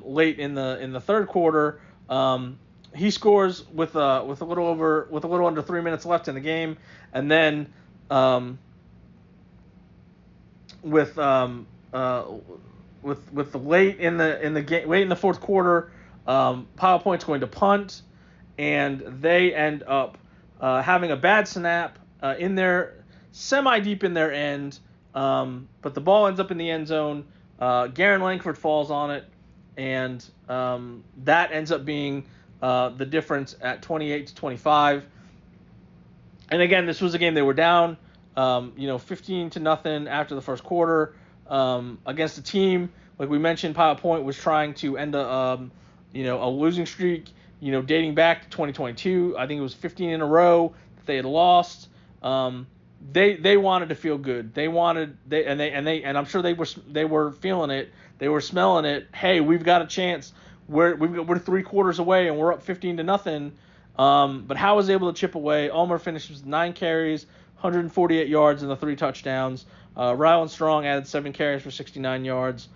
late in the third quarter. He scores with a little under 3 minutes left in the game, and then with the late in the fourth quarter, Pilot Point's going to punt, and they end up having a bad snap in their semi-deep in their end, but the ball ends up in the end zone. Garen Langford falls on it, and that ends up being the difference at 28-25. And again, this was a game they were down, 15-0 after the first quarter, against a team, like we mentioned, Pilot Point was trying to end a losing streak, dating back to 2022. I think it was 15 in a row that they had lost. They wanted to feel good. And I'm sure they were feeling it. They were smelling it. Hey, we've got a chance. We're 3 quarters away and we're up 15-0. But Howe was able to chip away. Ulmer finished with 9 carries, 148 yards, and the 3 touchdowns. Ryland Strong added 7 carries for 69 yards.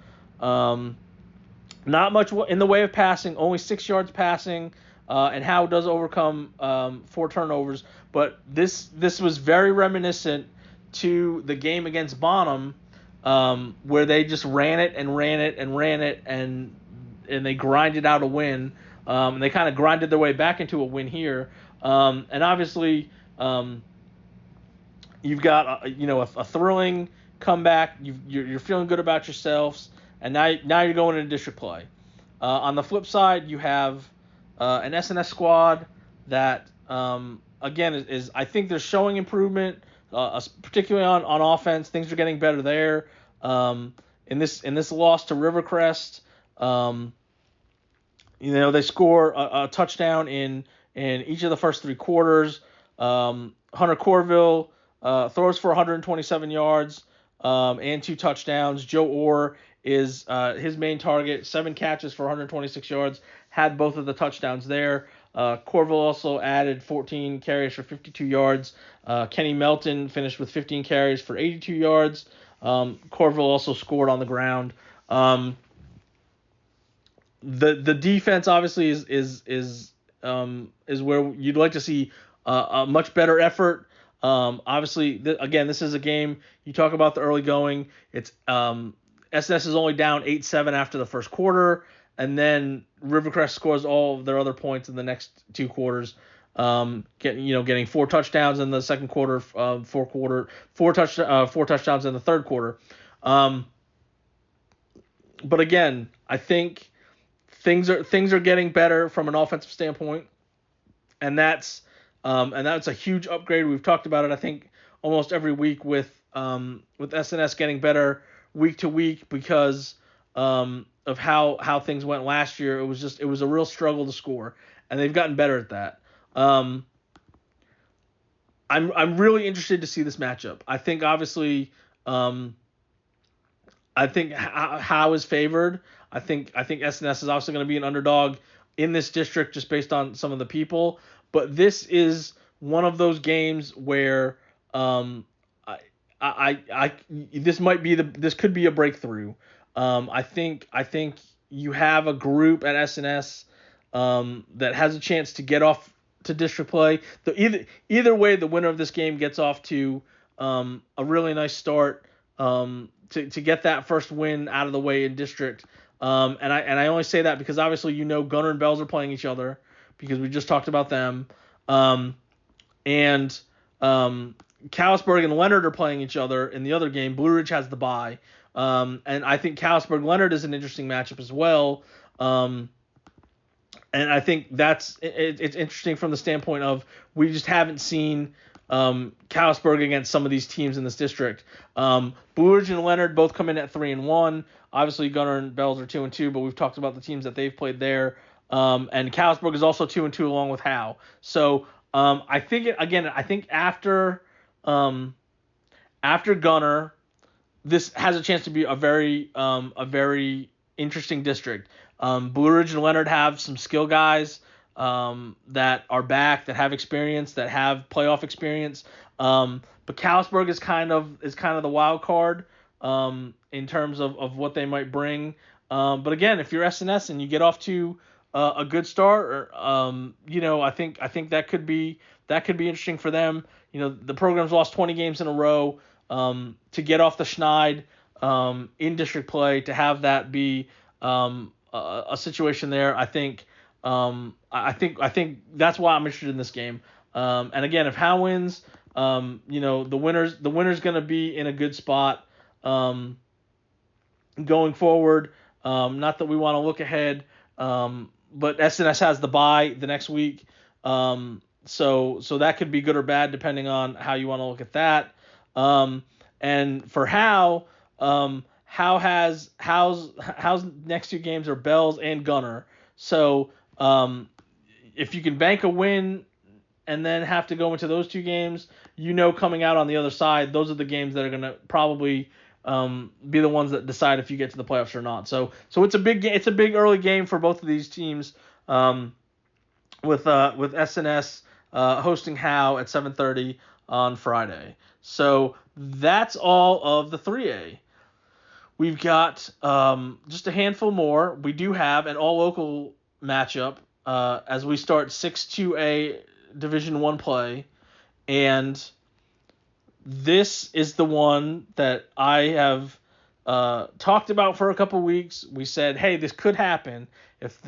Not much in the way of passing, only 6 yards passing. And Howe does overcome 4 turnovers. But this was very reminiscent to the game against Bonham, where they just ran it and they grinded out a win. And they kind of grinded their way back into a win here. And obviously, you've got a thrilling comeback. You're feeling good about yourselves, and now you're going into district play. On the flip side, you have an SNS squad that again is I think they're showing improvement, particularly on offense. Things are getting better there. In this loss to Rivercrest, they score a touchdown in each of the first 3 quarters. Hunter Corville throws for 127 yards and 2 touchdowns. Joe Orr is his main target, 7 catches for 126 yards, had both of the touchdowns there. Corville also added 14 carries for 52 yards. Kenny Melton finished with 15 carries for 82 yards. Corville also scored on the ground. The defense obviously is where you'd like to see a much better effort. Obviously, this is a game you talk about the early going. It's SNS is only down 8-7 after the first quarter, and then Rivercrest scores all of their other points in the next 2 quarters. Getting 4 touchdowns in the second quarter, 4 touchdowns in the third quarter. But again, I think things are getting better from an offensive standpoint, and that's a huge upgrade. We've talked about it, I think, almost every week with SNS getting better week to week because of how things went last year. It was a real struggle to score, and they've gotten better at that. I'm really interested to see this matchup. I think obviously, Howe is favored. I think SNS is also going to be an underdog in this district just based on some of the people. But this is one of those games where this could be a breakthrough. I think you have a group at SNS that has a chance to get off to district play. Either way, the winner of this game gets off to a really nice start to get that first win out of the way in district. And I only say that because obviously Gunner and Bells are playing each other because we just talked about them. And Callisburg and Leonard are playing each other in the other game. Blue Ridge has the bye. And I think Callisburg-Leonard is an interesting matchup as well. And I think it's interesting from the standpoint of we just haven't seen Callisburg against some of these teams in this district. Blue Ridge and Leonard both come in at 3-1. Obviously, Gunner and Bells are 2-2, but we've talked about the teams that they've played there. And Callisburg is also 2-2 along with Howe. So I think after Gunner, this has a chance to be a very interesting district. Blue Ridge and Leonard have some skill guys that are back, that have experience, that have playoff experience. But Callisburg is kind of the wild card in terms of what they might bring. But again, if you're SNS and you get off to a good start, I think that could be interesting for them. The program's lost 20 games in a row. To get off the schneid in district play, to have that be a situation there, I think that's why I'm interested in this game. And again, if Howe wins, the winner's going to be in a good spot going forward. Not that we want to look ahead, but SNS has the bye the next week, so that could be good or bad depending on how you want to look at that. And for Howe's next two games are Bells and Gunner. So if you can bank a win and then have to go into those two games, coming out on the other side, those are the games that are going to probably be the ones that decide if you get to the playoffs or not. So it's a big early game for both of these teams. With SNS hosting Howe at 7:30 on Friday. So that's all of the 3A. We've got just a handful more. We do have an all-local matchup as we start 6-2A Division I play, and this is the one that I have talked about for a couple weeks. We said, hey, this could happen if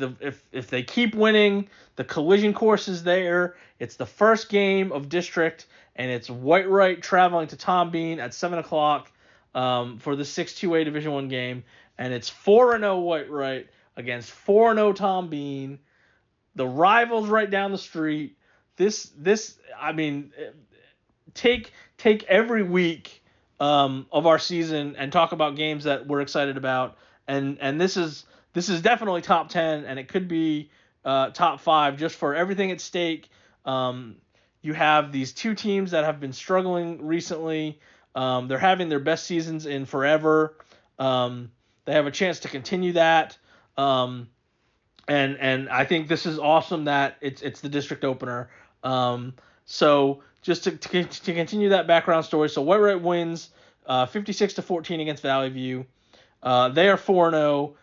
they keep winning. The collision course is there. It's the first game of district, and it's Whitewright traveling to Tom Bean at 7:00 for the 6-2A Division I game, and it's 4-0 Whitewright against 4-0 Tom Bean. The rivals right down the street. Take every week of our season and talk about games that we're excited about, and this is definitely top 10, and it could be top 5 just for everything at stake. You have these two teams that have been struggling recently. They're having their best seasons in forever. They have a chance to continue that. And I think this is awesome that it's the district opener. So just to continue that background story, so Whitewright wins 56-14 against Valley View. They are 4-0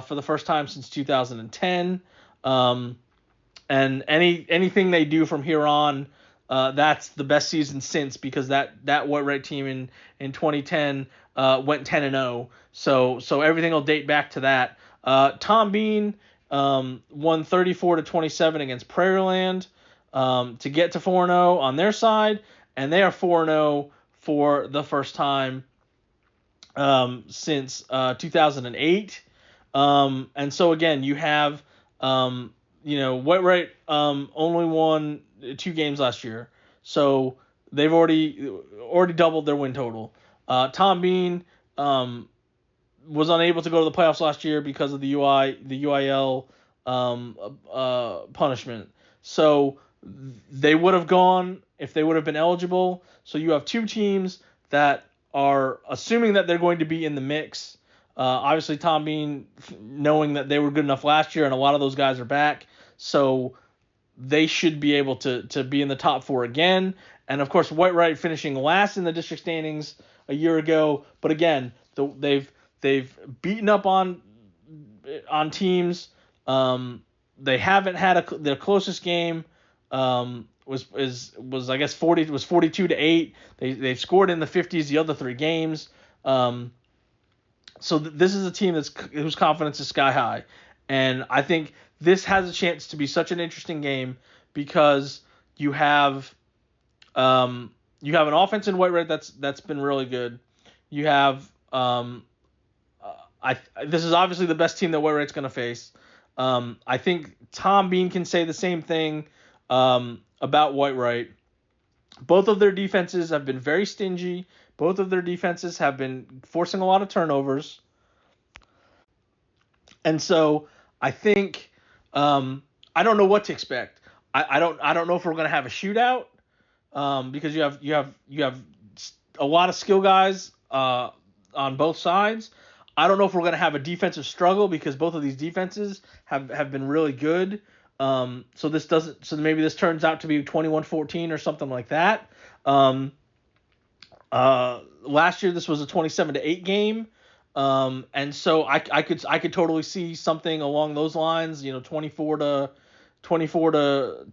for the first time since 2010. And anything they do from here on, that's the best season since, because that Whitewright team in 2010 went 10-0. So everything will date back to that. Tom Bean won 34-27 against Prairieland to get to 4-0 on their side, and they are 4-0 for the first time since 2008. And so again, you have Whitewright only won 2 games last year, so they've already doubled their win total. Tom Bean was unable to go to the playoffs last year because of the UIL punishment. So they would have gone if they would have been eligible. So you have two teams that are assuming that they're going to be in the mix. Obviously, Tom Bean, knowing that they were good enough last year, and a lot of those guys are back, so they should be able to be in the top 4 again. And of course, Whitewright finishing last in the district standings a year ago. But again, they've beaten up on teams. They haven't had their closest game was I guess 42-8. They've scored in the 50s the other 3 games. So this is a team whose confidence is sky high, and I think this has a chance to be such an interesting game because you have an offense in Whitewright that's been really good. You have this is obviously the best team that Whitewright's going to face. I think Tom Bean can say the same thing about Whitewright. Both of their defenses have been very stingy. Both of their defenses have been forcing a lot of turnovers. And so I think I don't know what to expect. I don't know if we're going to have a shootout because you have a lot of skill guys on both sides. I don't know if we're going to have a defensive struggle because both of these defenses have been really good. So maybe this turns out to be 21-14 or something like that. Last year this was a 27-8 game. And so I could totally see something along those lines, 24 to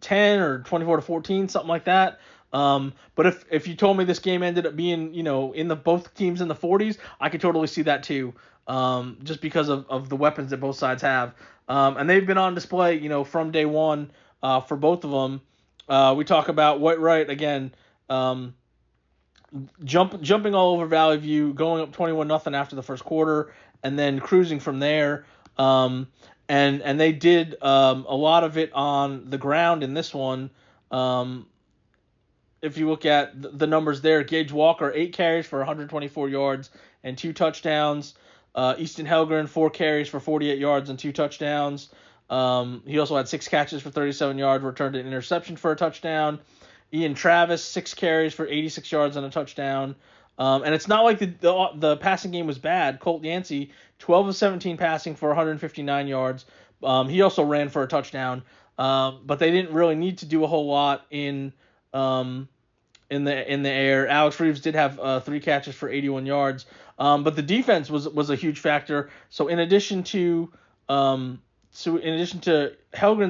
10 or 24 to 14, something like that. But if you told me this game ended up being, in both teams in the 40s, I could totally see that too. Just because of the weapons that both sides have. And they've been on display, from day one, for both of them. We talk about Whitewright again, jumping all over Valley View, going up 21-0 after the first quarter, and then cruising from there. And they did a lot of it on the ground in this one. If you look at the numbers there, Gage Walker, 8 carries for 124 yards and 2 touchdowns. Easton Helgren, 4 carries for 48 yards and 2 touchdowns. He also had 6 catches for 37 yards, returned an interception for a touchdown. Ian Travis, 6 carries for 86 yards and a touchdown. And it's not like the passing game was bad. Colt Yancey, 12 of 17 passing for 159 yards. He also ran for a touchdown. But they didn't really need to do a whole lot in the air. Alex Reeves did have 3 catches for 81 yards. But the defense was a huge factor. So in addition to Helgren's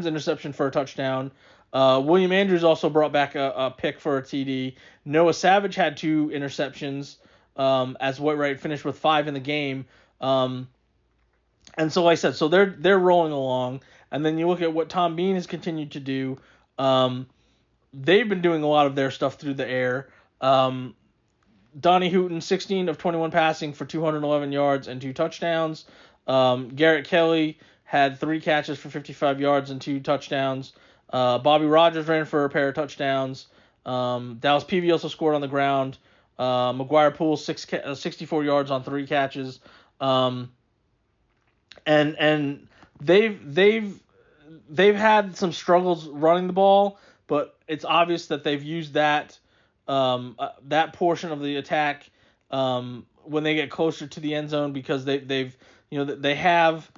interception for a touchdown, William Andrews also brought back a pick for a TD. Noah Savage had 2 interceptions, as Whitewright finished with 5 in the game. And so like I said, so they're rolling along. And then you look at what Tom Bean has continued to do. They've been doing a lot of their stuff through the air. Donnie Hooten, 16 of 21 passing for 211 yards and 2 touchdowns. Garrett Kelly had 3 catches for 55 yards and 2 touchdowns. Bobby Rogers ran for a pair of touchdowns. Dallas Peavy also scored on the ground. McGuire Poole, 64 yards on 3 catches. And they've had some struggles running the ball, but it's obvious that they've used that portion of the attack when they get closer to the end zone, because they have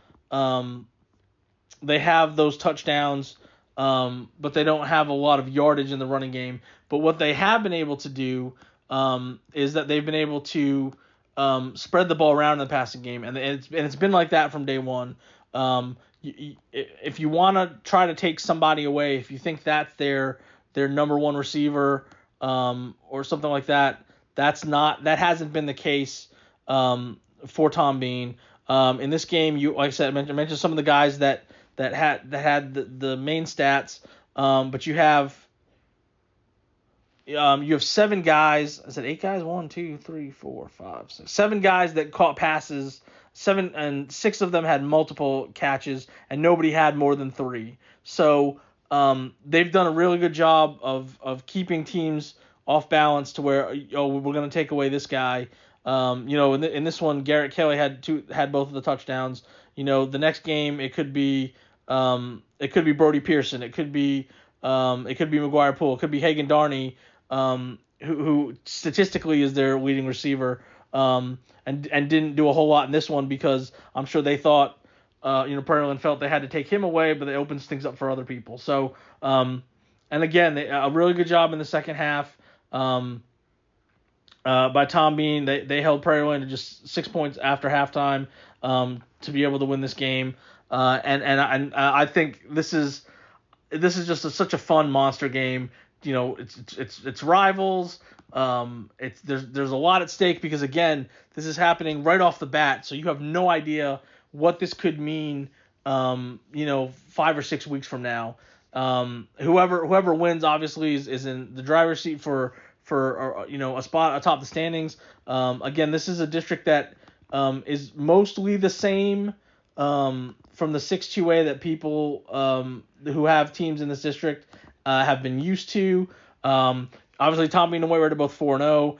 those touchdowns, but they don't have a lot of yardage in the running game. But what they have been able to do is that they've been able to spread the ball around in the passing game, and it's been like that from day one. If you want to try to take somebody away, if you think that's their number one receiver, or something like that, that hasn't been the case for Tom Bean. In this game, like I said, I mentioned some of the guys that had the main stats, but you have 7 guys. I said 8 guys. 1, 2, 3, 4, 5, 6, 7 guys that caught passes. 7 and 6 of them had multiple catches, and nobody had more than 3. So they've done a really good job of keeping teams off balance to where, we're going to take away this guy. In this one, Garrett Kelly had both of the touchdowns. The next game it could be Brody Pearson, it could be McGuire Poole, it could be Hagan Darney, who statistically is their leading receiver, and didn't do a whole lot in this one because I'm sure they thought, Pearland felt they had to take him away, but it opens things up for other people. So, and again, a really good job in the second half. By Tom Bean, they held Prairie Land to just 6 points after halftime to be able to win this game. And I think this is just such a fun monster game. It's rivals. There's a lot at stake because, again, this is happening right off the bat, so you have no idea what this could mean 5 or 6 weeks from now. Whoever wins obviously is in the driver's seat for a spot atop the standings. Again, this is a district that is mostly the same from the 6-2A that people who have teams in this district have been used to. Obviously, Tom Bean and Whitewright are both 4-0.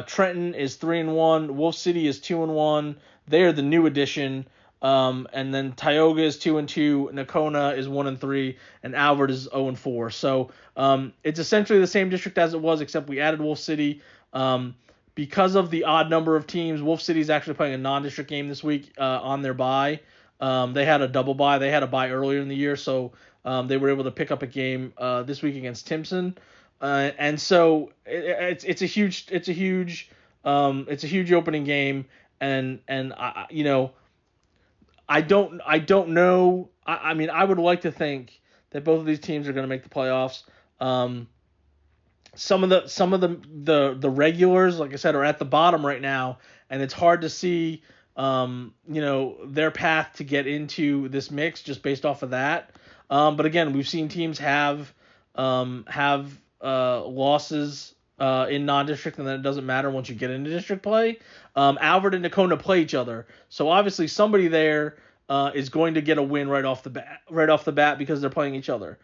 Trenton is 3-1. Wolf City is 2-1. They are the new addition. And then Tioga is 2-2. Nakona is 1-3, and Albert is 0-4. So it's essentially the same district as it was, except we added Wolf City. because of the odd number of teams, Wolf City's actually playing a non-district game this week on their bye. They had a double bye. They had a bye earlier in the year, so they were able to pick up a game this week against Timpson. And so it's a huge opening game, and I don't know. I mean, I would like to think that both of these teams are going to make the playoffs. Some of the regulars, like I said, are at the bottom right now, and it's hard to see their path to get into this mix just based off of that. But again, we've seen teams have losses in non-district, and then it doesn't matter once you get into district play. Alfred and Nakona play each other, so obviously somebody there is going to get a win right off the bat because they're playing each other.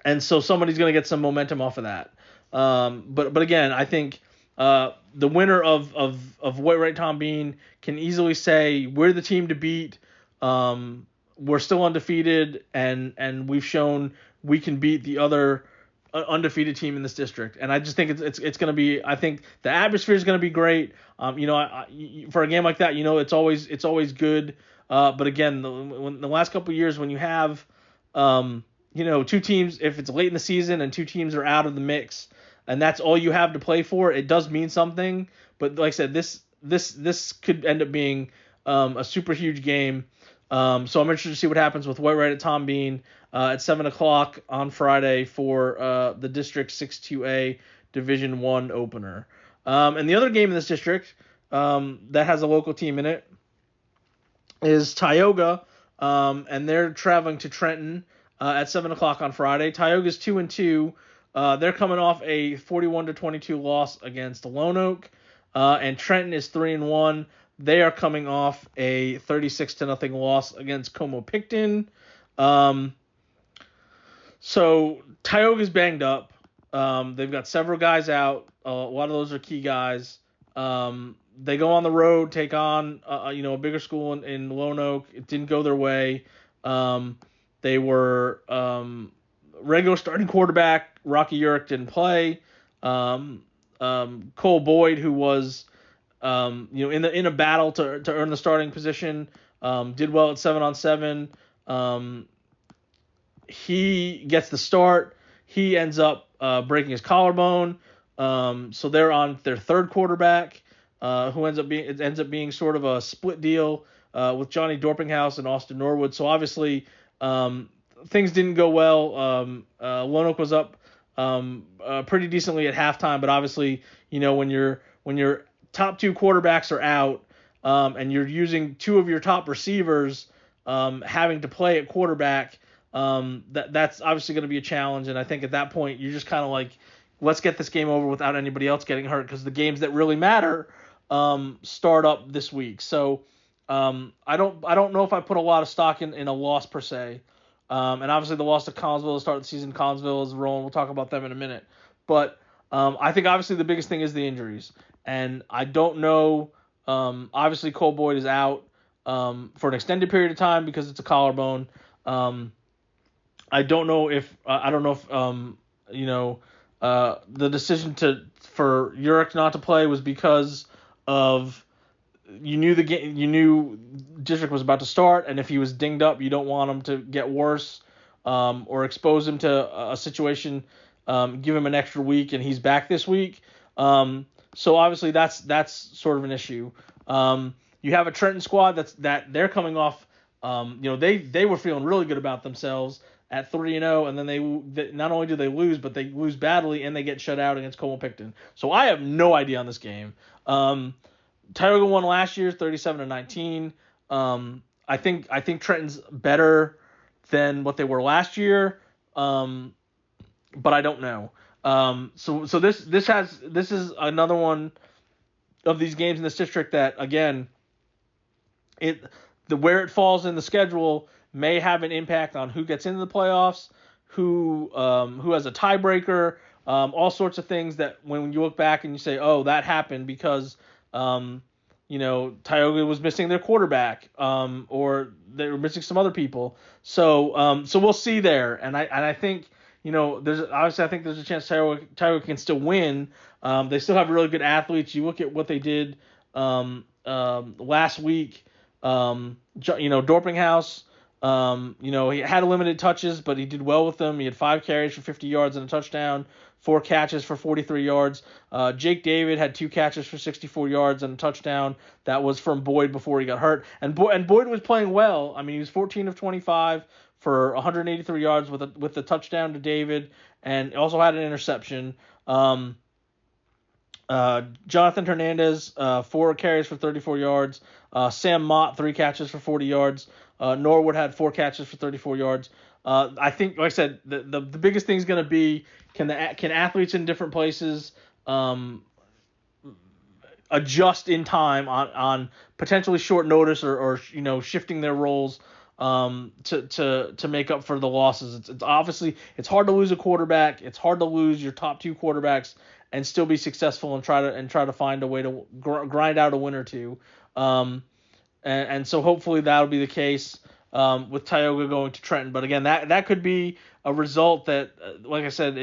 And so somebody's going to get some momentum off of that. But again, I think the winner of White Wright Tom Bean can easily say we're the team to beat. We're still undefeated, and we've shown we can beat the other undefeated team in this district. And I just think it's going to be. I think the atmosphere is going to be great. For a game like that, it's always good. But again, the last couple of years when you have two teams, if it's late in the season and two teams are out of the mix, and that's all you have to play for, it does mean something. But like I said, this could end up being a super huge game. So I'm interested to see what happens with White Wright at Tom Bean at 7:00 on Friday for the District 6-2A Division I opener. And the other game in this district that has a local team in it is Tioga, and they're traveling to Trenton at 7:00 on Friday. Tioga's 2-2. They're coming off a 41-22 loss against Lone Oak, and Trenton is 3-1. They are coming off a 36-0 loss against Como-Picton. So Tioga's banged up. They've got several guys out. A lot of those are key guys. They go on the road, take on a bigger school in Lone Oak. It didn't go their way. They were regular starting quarterback Rocky Urich didn't play. Cole Boyd, who was in a battle to earn the starting position, did well at 7-on-7. He gets the start. He ends up breaking his collarbone. So they're on their third quarterback, who ends up being sort of a split deal with Johnny Dorpinghouse and Austin Norwood. So obviously things didn't go well. Lone Oak was up pretty decently at halftime, but obviously when your top two quarterbacks are out, and you're using two of your top receivers having to play at quarterback, that's obviously going to be a challenge. And I think at that point you're just kind of like, let's get this game over without anybody else getting hurt, because the games that really matter start up this week. So I don't know if I put a lot of stock in a loss per se. And obviously the loss to Collinsville to start the season. Collinsville is rolling. We'll talk about them in a minute. But I think obviously the biggest thing is the injuries. And I don't know. Obviously Cole Boyd is out for an extended period of time because it's a collarbone. I don't know if the decision for Urich not to play was because of you knew district was about to start, and if he was dinged up, you don't want him to get worse or expose him to a situation. Give him an extra week, and he's back this week. So obviously that's sort of an issue. You have a Trenton squad that they're coming off. They were feeling really good about themselves at 3-0, and then they not only do they lose, but they lose badly, and they get shut out against Como-Picton. So I have no idea on this game. Tioga won last year, 37-19. I think Trenton's better than what they were last year, but I don't know. So this is another one of these games in this district that, again, where it falls in the schedule may have an impact on who gets into the playoffs, who has a tiebreaker, all sorts of things that when you look back and you say, oh, that happened because Tioga was missing their quarterback, or they were missing some other people. So we'll see there, and I think there's obviously I think there's a chance Tioga can still win. They still have really good athletes. You look at what they did last week. Dorpinghouse. He had limited touches, but he did well with them. He had 5 carries for 50 yards and a touchdown, 4 catches for 43 yards. Jake David had 2 catches for 64 yards and a touchdown. That was from Boyd before he got hurt. And Boyd was playing well. I mean, he was 14 of 25 for 183 yards with the touchdown to David, and also had an interception. Jonathan Hernandez, 4 carries for 34 yards. Sam Mott, 3 catches for 40 yards. Norwood had 4 catches for 34 yards. I think, like I said, the biggest thing is going to be can athletes in different places adjust in time on potentially short notice or shifting their roles to make up for the losses. It's obviously it's hard to lose a quarterback. It's hard to lose your top 2 quarterbacks and still be successful and try to find a way to grind out a win or two. And so hopefully that'll be the case with Tioga going to Trenton. But again, that could be a result that, like I said,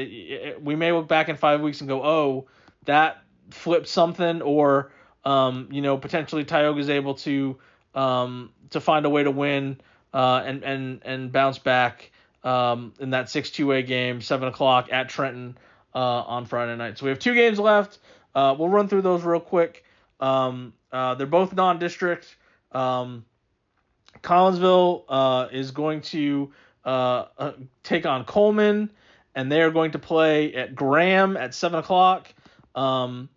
we may look back in 5 weeks and go, oh, that flipped something, or potentially Tioga's able to find a way to win and bounce back in that 6-2A game, 7:00 at Trenton on Friday night. So we have 2 games left. We'll run through those real quick. They're both non-district. Collinsville is going to take on Coleman, and they are going to play at Graham at 7:00.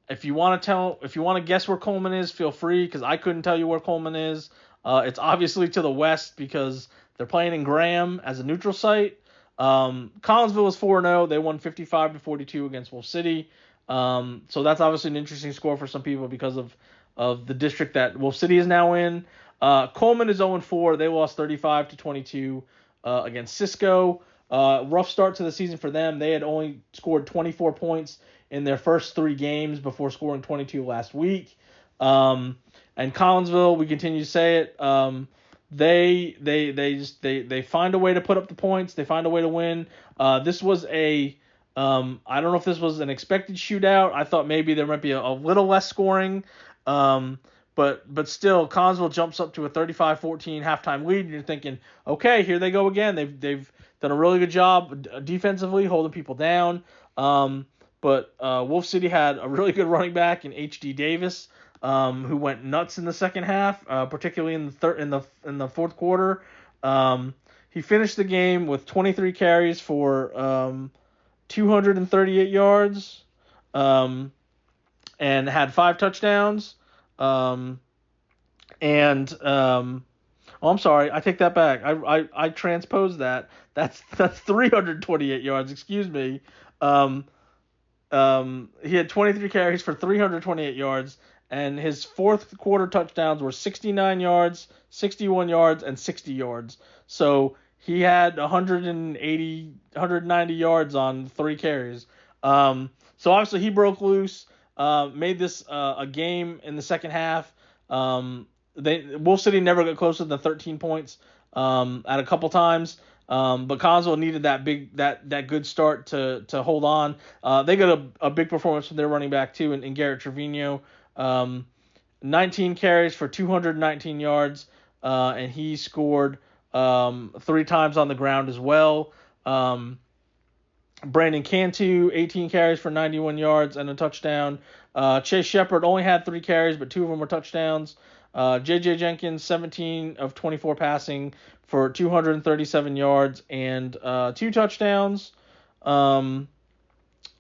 If you want to guess where Coleman is, feel free, because I couldn't tell you where Coleman is. It's obviously to the west because they're playing in Graham as a neutral site. Collinsville is 4-0. They won 55-42 against Wolf City. So that's obviously an interesting score for some people because of the district that Wolf City is now in. Coleman is 0-4. They lost 35-22 against Cisco. Rough start to the season for them. They had only scored 24 points in their first 3 games before scoring 22 last week. And Collinsville, we continue to say it. They find a way to put up the points. They find a way to win. This was I don't know if this was an expected shootout. I thought maybe there might be a little less scoring. But still, Collinsville jumps up to a 35-14 halftime lead, and you're thinking, okay, here they go again. They've done a really good job defensively, holding people down. But Wolf City had a really good running back in H.D. Davis, who went nuts in the second half, particularly in the fourth quarter. He finished the game with 23 carries for 238 yards, and had 5 touchdowns. I'm sorry, I take that back. I transposed that. That's 328 yards. Excuse me. He had 23 carries for 328 yards, and his fourth quarter touchdowns were 69 yards, 61 yards, and 60 yards. So he had 190 yards on 3 carries. So obviously he broke loose. Made this a game in the second half. Wolf City never got closer than 13 points at a couple times. But Collinsville needed that good start to hold on. They got a big performance from their running back too in Garrett Trevino. 19 carries for 219 yards, and he scored 3 times on the ground as well. Brandon Cantu, 18 carries for 91 yards and a touchdown. Chase Shepard only had 3 carries, but 2 of them were touchdowns. J.J. Jenkins, 17 of 24 passing for 237 yards and 2 touchdowns. Both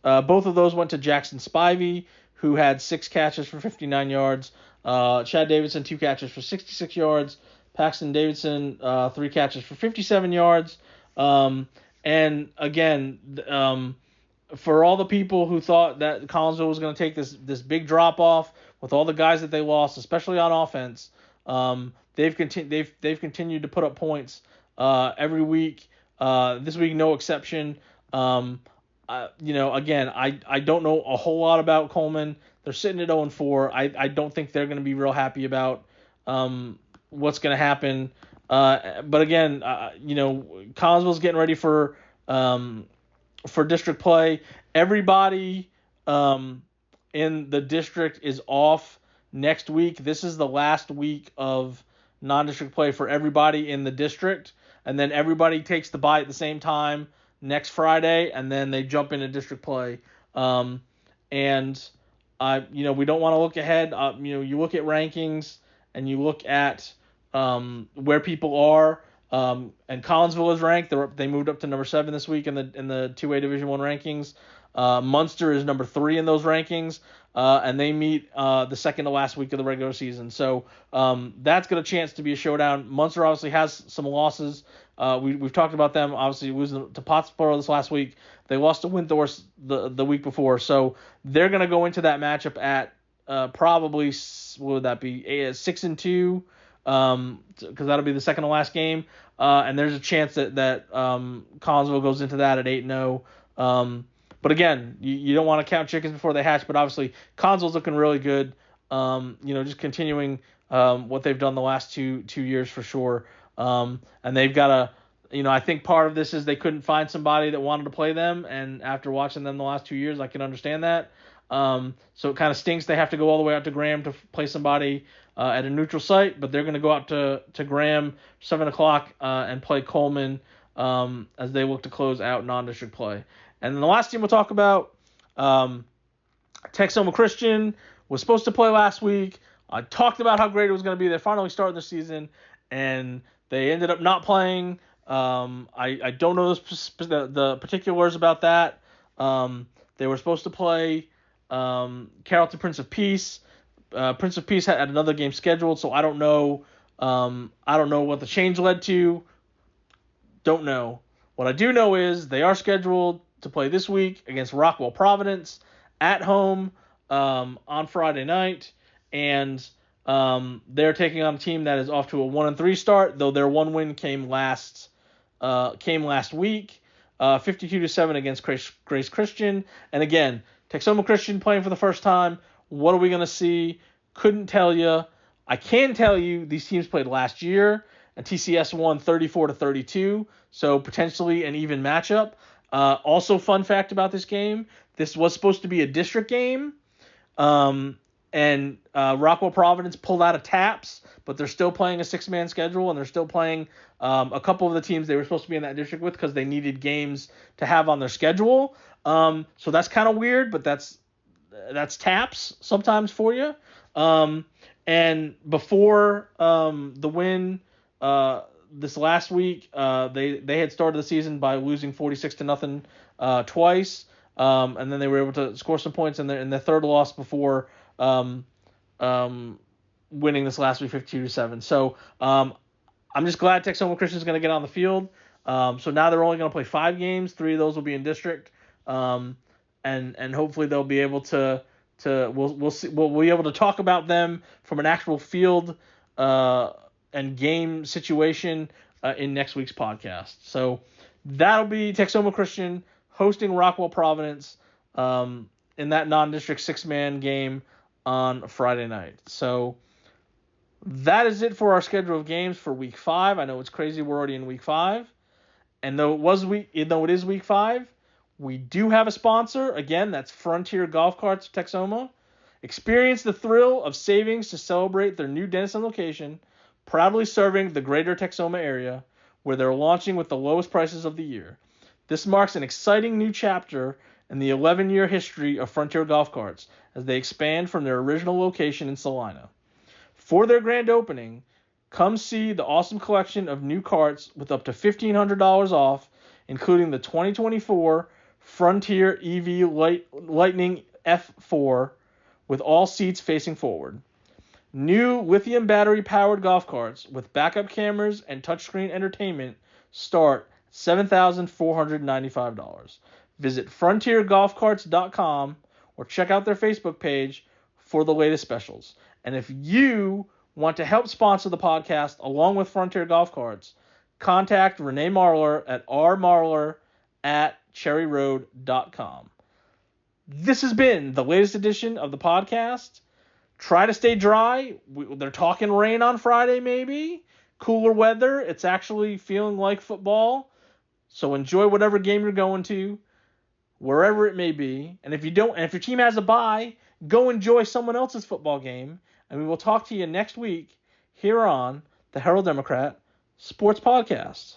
of those went to Jackson Spivey, who had 6 catches for 59 yards. Chad Davidson, 2 catches for 66 yards. Paxton Davidson, 3 catches for 57 yards. And again, for all the people who thought that Collinsville was going to take this big drop off with all the guys that they lost, especially on offense, they've continued to put up points every week. This week, no exception. Again, I don't know a whole lot about Coleman. They're sitting at 0-4. I don't think they're going to be real happy about what's going to happen. But again, Collinsville's getting ready for for district play. Everybody in the district is off next week. This is the last week of non-district play for everybody in the district, and then everybody takes the bye at the same time next Friday, and then they jump into district play. And we don't want to look ahead. You look at rankings and you look at where people are. And Collinsville is ranked. They moved up to number 7 this week in the 2A Division I rankings. Munster is number 3 in those rankings, and they meet the second to last week of the regular season. So that's got a chance to be a showdown. Munster obviously has some losses. We've talked about them, obviously losing to Pottsboro this last week. They lost to Windthorst the week before. So they're going to go into that matchup at probably, what would that be, 6-2, because that'll be the second to last game. And there's a chance that Collinsville goes into that at 8-0. But again, you don't want to count chickens before they hatch. But obviously, Collinsville's looking really good. Just continuing what they've done the last two years for sure. And they've got I think part of this is they couldn't find somebody that wanted to play them. And after watching them the last 2 years, I can understand that. So it kind of stinks they have to go all the way out to Graham to play somebody at a neutral site, but they're going to go out to Graham 7 o'clock and play Coleman as they look to close out non-district play. And then the last team we'll talk about, Texoma Christian was supposed to play last week. I talked about how great it was going to be. They're finally starting the season, and they ended up not playing. I don't know the particulars about that. They were supposed to play Carrollton Prince of Peace. Prince of Peace had another game scheduled, so I don't know. I don't know what the change led to. Don't know. What I do know is they are scheduled to play this week against Rockwell Providence at home on Friday night, and they're taking on a team that is off to a 1-3 start, though their one win came last week, 52-7 against Grace Christian. And again, Texoma Christian playing for the first time. What are we going to see? Couldn't tell you. I can tell you these teams played last year, and TCS won 34-32, so potentially an even matchup. Also, fun fact about this game, this was supposed to be a district game, and Rockwell Providence pulled out of TAPS, but they're still playing a 6-man schedule, and they're still playing a couple of the teams they were supposed to be in that district with because they needed games to have on their schedule. So that's kind of weird, but that's TAPS sometimes for you. And before the win this last week, they had started the season by losing 46-0 twice, and then they were able to score some points in their third loss before winning this last week 52-7. So I'm just glad Texoma Christian is going to get on the field. So now they're only going to play 5 games. 3 of those will be in district, and hopefully they'll be able to we'll see. We'll be able to talk about them from an actual field and game situation in next week's podcast. So that'll be Texoma Christian hosting Rockwell Providence in that non-district 6-man game on Friday night. So that is it for our schedule of games for week 5. I know it's crazy. We're already in week 5. And though it is week 5, we do have a sponsor. Again, that's Frontier Golf Carts of Texoma. Experience the thrill of savings to celebrate their new Denison location, proudly serving the greater Texoma area, where they're launching with the lowest prices of the year. This marks an exciting new chapter in the 11-year history of Frontier Golf Carts as they expand from their original location in Salina. For their grand opening, come see the awesome collection of new carts with up to $1,500 off, including the 2024 Frontier EV Lightning F4 with all seats facing forward. New lithium battery-powered golf carts with backup cameras and touchscreen entertainment start $7,495. Visit frontiergolfcarts.com or check out their Facebook page for the latest specials. And if you want to help sponsor the podcast along with Frontier Golf Carts, contact Renee Marler at rmarler@cherryroad.com. This has been the latest edition of the podcast. Try to stay dry. They're talking rain on Friday, maybe. Cooler weather. It's actually feeling like football. So enjoy whatever game you're going to, wherever it may be. And if your team has a bye, go enjoy someone else's football game. And we will talk to you next week here on the Herald Democrat Sports Podcast.